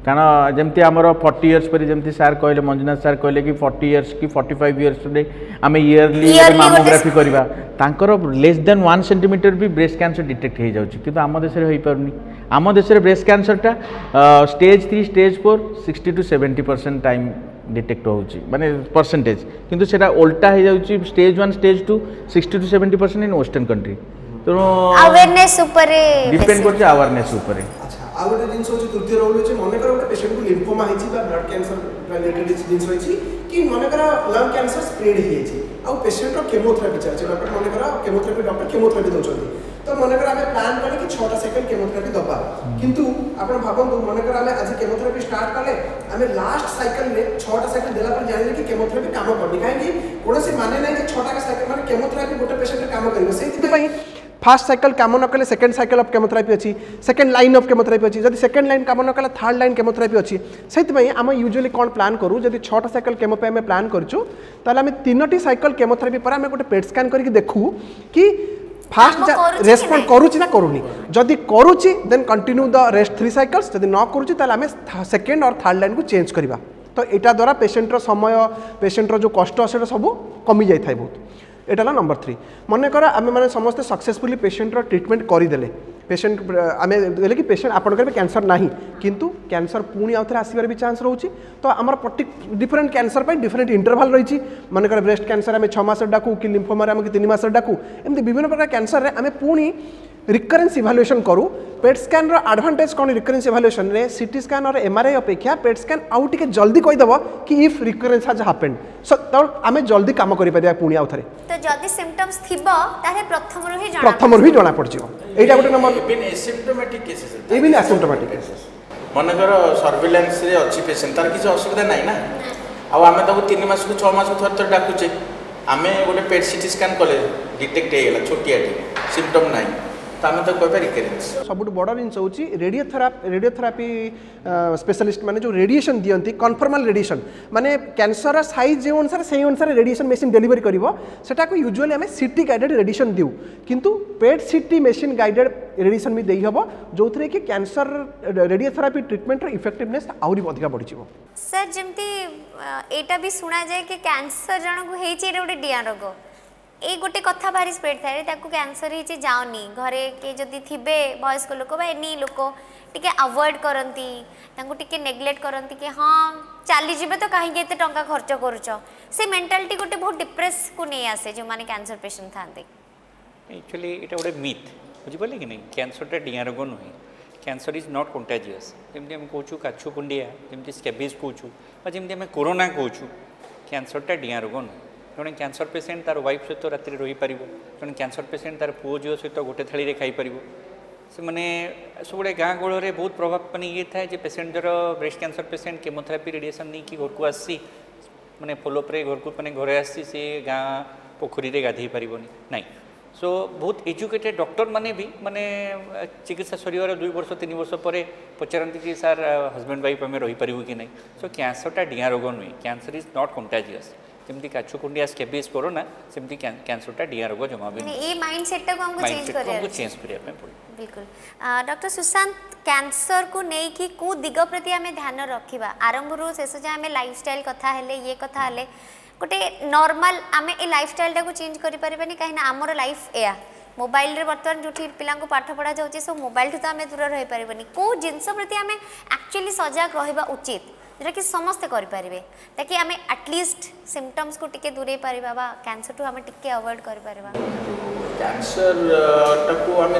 कारण जमती आमर 40 इयर्स पर जमती सार कहले मंजुनाथ सार कहले कि 40 इयर्स कि 45 इयर्स रे आम इयरली मामोग्राफी करवा तांकर लेस देन 1 सेंटीमीटर भी ब्रेस्ट कैंसर डिटेक्ट हो जाउछि किंतु आम देश रे होई पारुनी आम देश रे breast cancer stage 3 stage 4 60 to 70% time detect होउछि माने परसेंटेज किंतु सेटा उल्टा हो जाउछि stage 1 stage 2 60 to 70% in western country तो अवेयरनेस ऊपर डिपेंड करछि अवेयरनेस ऊपर आ गोटे जिनस होछि तृतीय रोल होछि मनकर गोटे पेशेंट को लिम्फोमा हेछि बा ब्लड कैंसर रिलेटेड जिनस होछि कि मनकर लंग कैंसर स्प्रेड हे हेछि आ पेशेंट रो केमोथेरापी चलछि डॉक्टर मनकर केमोथेरापी डॉक्टर केमोथेरापी दोछथि तो मनकर आमे प्लान करे कि 6टा सेकंड केमोथेरापी दबा किंतु आपण भाबंतु मनकर आमे आज केमोथेरापी स्टार्ट कले आमे लास्ट साइकिल रे 6टा सेकंड देला पर जानिले कि केमोथेरापी काम करनी काहे कि कोनोसी माने नै कि 6टा सेकंड माने केमोथेरापी गोटे पेशेंट काम करिवो सेति पई फास्ट साइकिल काम न कले सेकेंड साइकिल ऑफ केमोथेरापी अच्छी सेकेंड लाइन ऑफ केमोथेरापी अच्छी जब सेकेंड लाइन काम न कले थर्ड लाइन केमोथेरापी अच्छी से आम यूजुअली कौन प्लान करूँ जब 6टा साइकिल केमो पे आम प्लान करूँ ताले आम 3टी साइकिल केमोथेरापी पर आम गोटे पेट स्कान करके देखू कि फास्ट रेस्पॉन्ड करूँ ना करूनी जदि करूँ then continue the rest 3 cycles जदि न करूँ ताले आम सेकेंड और थर्ड लाइन को चेंज करवा तो यहाँ द्वारा पेसेंटर समय पेसेंटर जो कष्ट से सब कमी जाए बहुत एटा नंबर 3 मन कर आम मैंने समस्ते सक्सेसफुली पेसेंटर ट्रिटमेंट करदेले पेसेंट आम देले कि पेसेंट आपण करेंगे कैंसर ना किंतु कैंसर पुणी आउ थे आसबार भी चान्स रोचे तो आम डिफरेंट कैंसर पर डिफरेंट इंटरवाल रही मन कर ब्रेस्ट कैंसर आम 6 मास डाकू कि लिम्फोमा आम 3 मास डाकू एमती विभिन्न प्रकार कैंसर रे आम पुणी रिकरेन्स इभालुएसन करूँ पेट स्कान एडभांटेज कौन रिकरेन्स इभालुएसन रे सीटी स्कान और एमआरआई अपेक्षा पेट स्कान आउ टिके जल्दी कहीदेव कि इफ रिकरेन्स हैज हैपेंड सो तो आम जल्दी काम करें पुणी आउ थे तो जदि सिम्पटम्स थिबो ताहे प्रथम ही जाना पड़ जिवो एटा गोटे number even asymptomatic cases even asymptomatic cases मनकर सर्विलांस रे अच्छी पेशेंट तार किसी असुविधा नहीं ना आउ आम ताको 3 मास को 6 मास को थर डाकुचे आम गोटे पेट सीटी स्कान कले डिटेक्ट होगा छोटियाटे सिम्पटम नहीं तो आम तो कह रिकरेन्स सब बड़ जिन हूँ रेडियोथेरापी स्पेशलिस्ट माने जो रेडिएशन दियंती कन्फर्माल रेडिएशन माने कैंसर साइज जो अनुसार से अनुसार रेडिएशन मेसीन डेलीवरी करिवो सेटा को यूजुअली आम सीटी गाइडेड रेडिएशन दिउ किंतु पेट सीटी मेसीन गाइडेड रेडिएशन भी देई हबो जोथरे कि कैंसर रेडियोथेरापी ट्रीटमेंट रो इफेक्टिवनेस आउरी अधिक बढ़ी जिवो सर जमती एटा भी सुना जाए कि कैंसर जन को हेची रे गोटे डिया रोग ये गोटे कथा भारी स्प्रेड थाए कैंसर ही जाऊनी घरे के जदि थिबे वयस्क लोक बा एनी लोक टिके अवॉइड करती टिके नेग्लेक्ट करती कि हाँ चली जीवे तो कहीं एते टंका खर्च करुच से मेंटालिटी गोटे बहुत डिप्रेस को नहीं आसे जो माने कैंसर पेशेंट थांते एक्चुअली इटा गोटे मिथ बुझिपारे कि नहीं कैंसरटा डिया रोग नुहे कैंसर इज नॉट कंटाजियस जमी आम कहूँ काछु कुंडिया जमी स्केबिज कहूँ जमी आम कोरोना कहूँ कैंसरटा डिया रोग नुहे जड़े कैंसर पेसेंट तार वाइफ सहित राति रही पार जड़े कैंसर पेसेंट तार पुओ झील सहित गोटे थाली में खाईपर से मैंने सब गाँ गहल बहुत प्रभाव मानी ये थाए पेसेंट जर breast cancer patient chemotherapy radiation नहीं कि घर को आसी मैंने फॉलोअप घर को मैंने घरे आसी सी गाँ पोखरी में गाधे पार नहीं सो बहुत एजुकेटेड डॉक्टर माने भी माने चिकित्सा सर 2 वर्ष 3 वर्ष पर पचारती कि सार हजबैंड वाइफ आम रहीपर कि नहीं सो कैंसरटा डिया रोग नुहे कैंसर इज नॉट कंटाजियस जमी काछुकुंडिया स्केबिज कोरोना सेमती कैंसरटा डिया रोग जमा भी ये माइंडसेट को हमको चेंज करिया बिल्कुल डॉक्टर सुशांत कैंसर को नहीं कि को दिग प्रति आम ध्यान रखा आरंभ रू शेष जाए आम लाइफस्टाइल कथा हेले ये कथा हेले गोटे नॉर्मल आम ए लाइफस्टाइल टाइम चेंज करें कहीं आमर लाइफ एया मोबाइल रे बर्तमान जो पिला पाठ पढ़ा जाऊँगी सब मोबाइल तो आम दूर रही पारे कौ जिनस प्रति आम एक्चुअली सजग रहा उचित जोटा कि समस्ते करें ताकि आम एटलिस्ट सिम्पटम्स को टिके दूरे पारिबा बा कैंसर टू आम टिके अवॉइड कर पारिबा कैंसर टाको आम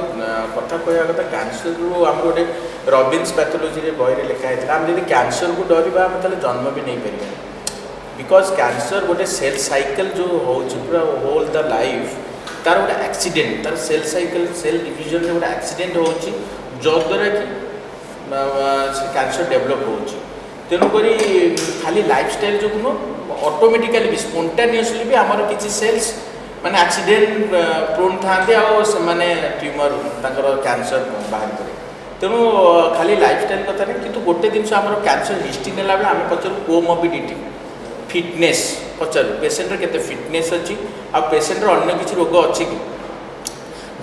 कथा कहया कथा कैंसर रू आम गोटे रॉबिन्स पैथोलॉजी रे बही रे लिखा है आम जब कैंसर को डरवा आम ताले जन्म भी नहीं पारे बिकॉज कैंसर गोटे सेल साइकिल जो हो पूरा होल द लाइफ तार गोटे एक्सीडेंट तार सेल साइकिल सेल डिविजन रे गोटे एक्सीडेंट होची जद्वारा कि कैंसर डेवलप होची तेणुक खाली लाइफस्टाइल जो नुह ऑटोमेटिकली भी स्पोंटानियसली भी आमर किसी सेल्स माने एक्सीडेंट प्रोन थांते आने ट्यूमर तांकर कैंसर बाहर करे तेणु खाली लाइफस्टाइल कथा नहीं किंतु गोटे जिन आम कैंसर हिस्ट्री नेला बेले आम पचारू कोमोबिडिटी फिटनेस पचारू पेसेंट केते फिटनेस अच्छी आ पेसेंट अन्य किसी रोग अच्छी कि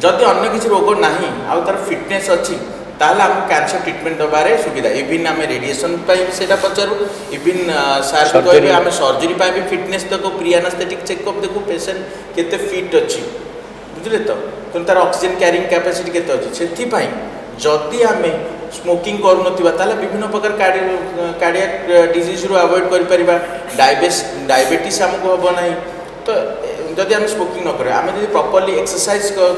जदि अन्य किसी रोग नहीं आ तार फिटनेस अच्छी ताहले आम कैंसर ट्रीटमेंट दबारे सुविधा इविन आम रेडिएशन से पचारू इविन सार भी कहे आम सर्जरी भी फिटनेस देखो प्री एनास्थेटिक चेकअप देखो पेसेंट केते फिट अच्छी बुझे तो तेणु तार ऑक्सीजन कैरिंग कैपेसिटी केते अच्छी से जदि आम स्मोकिंग करूनथिबा ताले विभिन्न प्रकार कार्डियक डिजीज रू अवॉइड करि परिबा डायबिटीज हमको हम ना तो जदि आम स्मोकिंग न करें आम जब प्रॉपर्ली एक्सरसाइज कर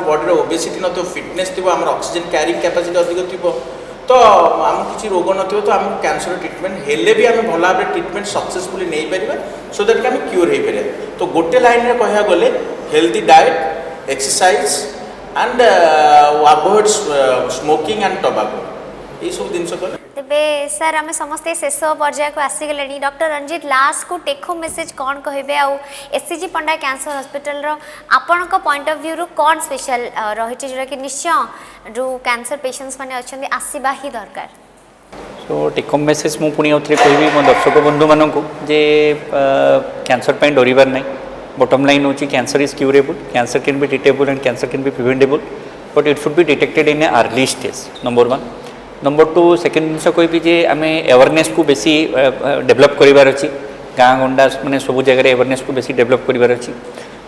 बॉडी ओबेसिटी न फिटनेस थी आम ऑक्सीजन कैरिंग कैपेसिटी अधिक थी तो आम किसी रोग न तो आम कैंसर ट्रीटमेंट हेले भी आम भल भाव ट्रीटमेंट सक्सेसफुली नहीं पार सो दैट आम क्योर हो पारे तो गोटे लाइन में कह गले healthy diet exercise and avoid smoking and tobacco ये सब जिन तेबे सर आम समस्ते शेष पर्याय को आसीगले डॉक्टर रंजीत लास्ट को टेक होम मेसेज कौन कहे आउ एससीजी पंडा कैंसर हॉस्पिटल रो आपण पॉइंट ऑफ व्यू रू कौन स्पेशल रही जोटा कि निश्चय जो कैंसर पेशेंट्स माने अच्छे आसवा ही दरकार। सो टेक होम मेसेज मु पुणी आउथरे कहबी मो दर्शक बंधु मानक जे कैंसर पे डरबार ना बॉटम लाइन होची cancer is curable cancer can be treatable and cancer can be preventable but it should be detected in a early stage number 1 number 2 second जिन कहबी जे आम अवेयरनेस को बेसी डेभलप करार अच्छी गाँ गंडा मैंने सब जगह अवेयरनेस को बेसी डेभलप करार अच्छी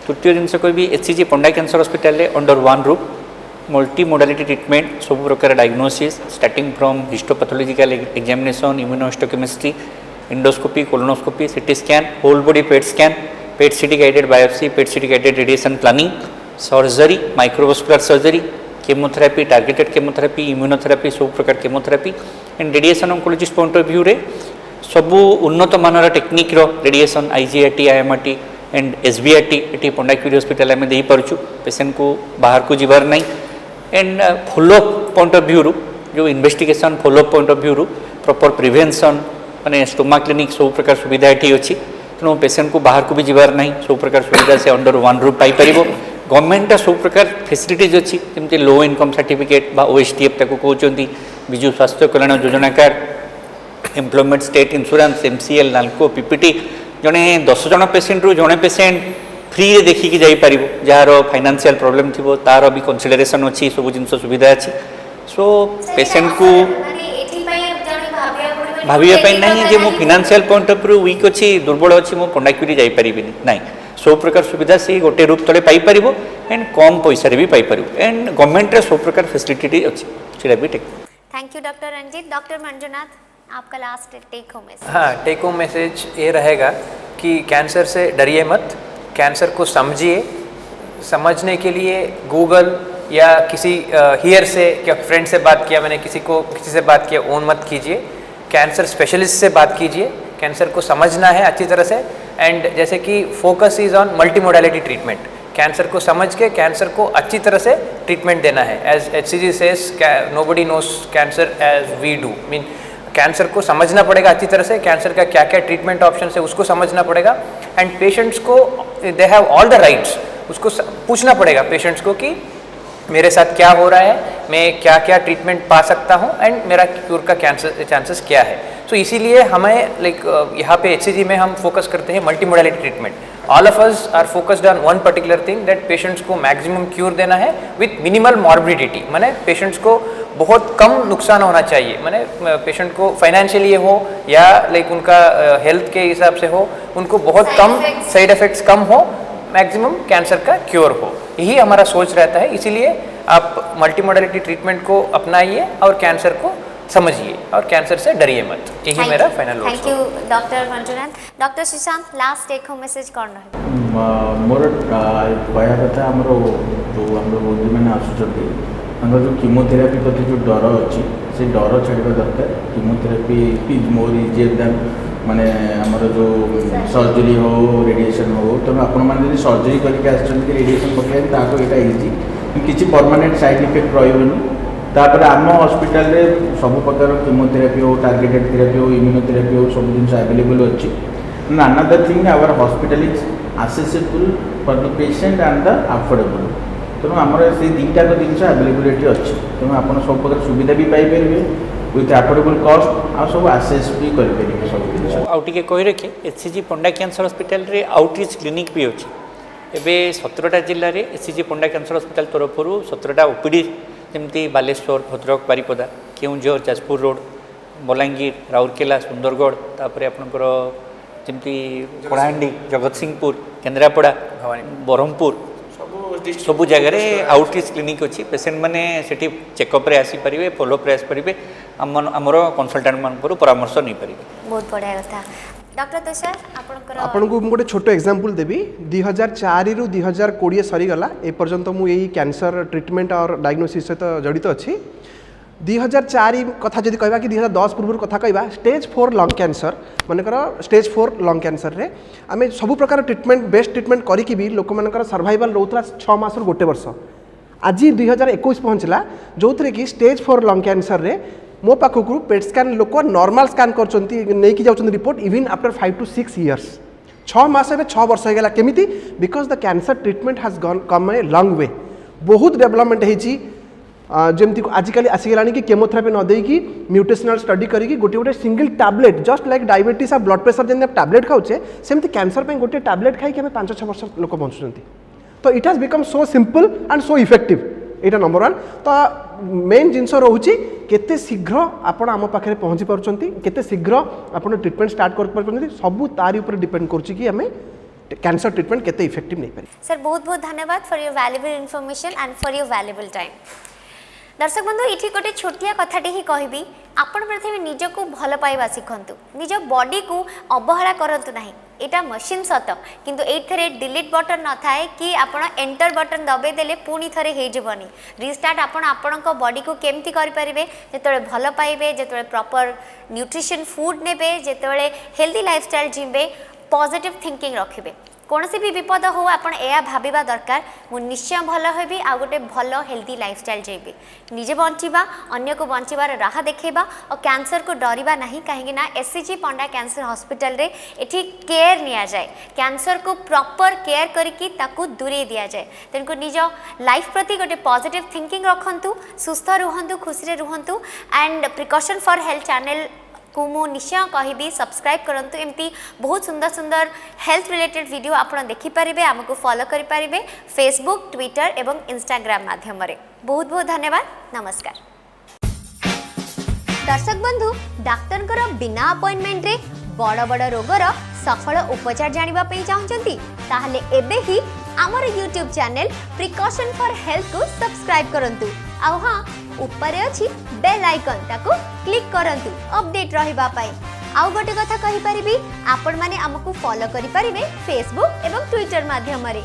तृतीय जिन कहबी SCG Panda cancer hospital under one roof multi modality treatment सब प्रकार diagnosis starting from histopathological examination immunohistochemistry endoscopy colonoscopy CT scan whole body PET CT guided biopsy PET CT guided radiation planning surgery microvascular surgery chemotherapy targeted chemotherapy immunotherapy सब प्रकार chemotherapy and radiation oncologist point of view रे सबू उन्नत मानर technique रो radiation IGRT IMRT and SBRT ये Panda Curie hospital आम दे पार्छु patient को बाहर को जीवार नहीं and follow up point of view जो investigation follow up point of view proper prevention माने स्टोमा क्लिनिक सब प्रकार सुविधा ये अच्छी तेणु पेशेंट को बाहर को भी जीवार नहीं सब प्रकार सुविधा से अंडर वन रूफ पाई परिबो गवर्नमेंट सब प्रकार फैसिलिटीज अच्छी जमी लो इनकम सर्टिफिकेट बा ओएसटीएफ ताको कहते विजु स्वास्थ्य Kalyan Yojana card employment state insurance MCL NALCO PPT जड़े 10 जन पेसेंट रु जड़े पेसेंट फ्री रे देखिकी जाई परिबो जार फाइनेंशियल प्रॉब्लम थिबो तार भी कंसीडरेशन अच्छी सब जिन सुविधा अच्छी सो पेसेंट को भाविया नहीं जे मो financial point of view weak अच्छी दुर्बल अच्छी मो पंडा क्यूरी जाई परिबिनी नहीं सब प्रकार सुविधा से गोटे रूप तले पाई परिबो एंड कम पैसा रे भी पाई परिबो एंड गवर्नमेंट रे सब प्रकार फैसिलिटी अच्छी सेटा भी टेक। Thank you doctor Ranjit. Doctor Manjunath आपका लास्ट टेक होम मैसेज। हाँ, टेक होम मैसेज ये रहेगा कि कैंसर से डरिए मत, कैंसर को समझिए। समझने के लिए गूगल या किसी हियर से क्या फ्रेंड से बात किया मैंने किसी से बात किया ओन मत कीजिए। कैंसर स्पेशलिस्ट से बात कीजिए। कैंसर को समझना है अच्छी तरह से एंड जैसे कि focus is on multi modality treatment. Cancer को समझ के कैंसर को अच्छी तरह से ट्रीटमेंट देना है। As HCG says nobody knows cancer as we do. Mean cancer को समझना पड़ेगा अच्छी तरह से, कैंसर का क्या क्या ट्रीटमेंट ऑप्शन है उसको समझना पड़ेगा एंड पेशेंट्स को they have all the rights. उसको पूछना पड़ेगा पेशेंट्स को कि मेरे साथ क्या हो रहा है, मैं क्या क्या ट्रीटमेंट पा सकता हूँ एंड मेरा क्यूर का कैंसर चांसेस क्या है। तो इसीलिए हमें यहाँ पे HCG में हम फोकस करते हैं multi modality treatment. All of us are focused on one particular thing that patients को मैक्सिमम क्यूर देना है विथ मिनिमल मॉर्बिडिटी। माने पेशेंट्स को बहुत कम नुकसान होना चाहिए। माने पेशेंट को फाइनेंशियली हो या उनका हेल्थ के हिसाब से हो, उनको बहुत कम साइड इफेक्ट्स कम हो, मैक्सिमम कैंसर का क्योर हो। यही हमारा सोच रहता है। इसीलिए आप मल्टी मोडालिटी ट्रीटमेंट को अपनाइए और कैंसर को समझिए और कैंसर से डरिए मत। यही मेरा final word. Thank you doctor Manjunath. Doctor Sushant last take home message कौन रहे? मोर कहया कथा हमर जो हमर रोगी मैंने आसुचंती तांकर जो कीमोथेरापी प्रति जो डर अच्छी से डर छाड़ा दरकार। Chemotherapy is more easier then माने हमर जो सर्जरी हो रेडिएशन हो। तेणु आपण मैंने सर्जरी करके आसुचंती रेडिएशन पकाए ताको एटा इजी किसी परमानेंट साइड इफेक्ट रही। तापर आम हॉस्पिटल रे सब प्रकार कीमोथेरापी हो टार्गेटेड थेरापी हो इम्यूनोथेरापी हो सब जिन अवेलेबल अच्छी। Another thing our hospital is accessible for the patient and the affordable। तेणु आमर से दुईटाक जिन अवेलेबिलिटी अच्छी। तेणु आप सब प्रकार सुविधा भी पाइपर विथ अफोर्डेबल कॉस्ट आ सब आसेस भी करेंगे सब जिन। आउटे कही रखे HCG पंडा कैंसर हॉस्पिटल रे आउटरीच क्लिनिक भी अच्छी। एवं 17टा जिले में HCG पंडा कैंसर हॉस्पिटल तरफ 17टा OPD जमी बालेश्वर भद्रक बारिपदा केउंझर जाजपुर रोड बलांगीर राउरकेला सुंदरगढ़ तापर आपणकर जमी कलाहांडी जगत सिंहपुर केन्द्रापड़ा ब्रह्मपुर सब जगह आउटरीच क्लिनिक अच्छी। पेसेंट मैंने सेठी चेकअप रे आसीपारे फॉलोअप रे आसीपारे आमर कनसल्टाट मान परामर्श नहीं पारे। बहुत बढ़िया कथा। डॉक्टर तुषार आपन को गोटे छोट एग्जांपल देवी 2004 रु 2020 सरीगला ए पर्यंत मु यही कैंसर ट्रीटमेंट और डायग्नोसिस सहित जड़ित अच्छी। 2004 कथा जदि कहबा कि 2010 पूर्व कथा कहबा स्टेज 4 लंग कैंसर मानकर स्टेज 4 लंग कैंसर रे आमे सब प्रकार ट्रीटमेंट बेस्ट ट्रीटमेंट करिकि भी लोक मानकर सर्वाइवल रोतला 6 मास रु गोटे वर्ष। आज 2021 पहुँचला जो थे कि स्टेज 4 लंग कैंसर रे मो पाखक पेट स्कान लोक नॉर्मल स्कान करके जाऊँ report even after 5 to 6 years 6 मास ए 6 वर्ष होगा केमी because the cancer treatment has gone come a long way बहुत डेवलपमेंट होती जमती आजिकल आसीगला कि केमोथेरापी न देकी म्यूटेशनल स्टडी करी गोटे गोटे single tablet just like diabetes आ ब्लड प्रेशर जमी टैबलेट खाऊे सेमती कैंसर पे गोटे टैबलेट खाई आम 5-6 वर्ष लोक बचुंट तो it has become so simple and so effective यहाँ नंबर 1 तो मेन जिनस रोचे केते शीघ्र आपण आम पाखे पहुँची पार्टी केते शीघ्र आपण ट्रीटमेंट स्टार्ट कर सब तारी ऊपर डिपेंड करुच्ची आम कैंसर ट्रीटमेंट केते इफेक्टिव नहीं पारे। सर बहुत बहुत धन्यवाद for your valuable information and for your valuable time. दर्शक बंधु ये गोटे छोटिया कथाटी ही कहबी आपण प्रथमे निजको भल पाइबा शिखंतु निज बॉडी को अवहेला करंतु नाही एटा मशीन सत किंतु एथरे डिलीट बटन न थाए कि आपण एंटर बटन दबे देले पुनी थरे हे जीवनी रिस्टार्ट आपण आपणक बॉडी को केमती करि परिबे जेतोळे भल पाइबे जेतोळे प्रॉपर न्यूट्रिशन फूड नेबे जेतोळे हेल्दी लाइफस्टाइल जीवे पॉजिटिव थिंकिंग रखिबे कौनसी भी विपद हो आपण एया भाबिबा दरकार मु निश्चय भल हेबी आ गोटे भल हेल्दी लाइफस्टाइल जेबी निजे बंचिबा अन्य को बंचिबार राह देखेबा और कैंसर को डरिबा नहीं कहीं ना एससीजी पंडा कैंसर हॉस्पिटल रे एठी केयर निया जाए कैंसर को प्रॉपर केयर करके ताकू दूरे दिया जाए तेनको निज लाइफ प्रति गोटे पॉजिटिव थिंकिंग रखंतु सुस्थ रुहंतु खुशी रे रुहंतु and precaution for health channel को मु निश्चय कहबी सब्सक्राइब करंतु एमती बहुत सुंदर सुंदर हेल्थ रिलेटेड वीडियो आपण देखि पारिबे हमको फॉलो करि पारिबे फेसबुक ट्विटर एवं इंस्टाग्राम माध्यम रे बहुत बहुत धन्यवाद नमस्कार। दर्शक बंधु डाक्टर बिना अपॉइंटमेंट रे बड़ बड़ रोगर सफल उपचार जानिबा पई चाहउचंती ताहले एबे ही हमर YouTube channel precaution for health को सब्सक्राइब करंतु आ हां ऊपर अछि बेल आइकन ताको क्लिक करंतु अपडेट रहिबा पई आउ गोटे कथा कहि परिबी आपण माने हमकु फॉलो करि परिबे फेसबुक एवं ट्विटर माध्यम रे।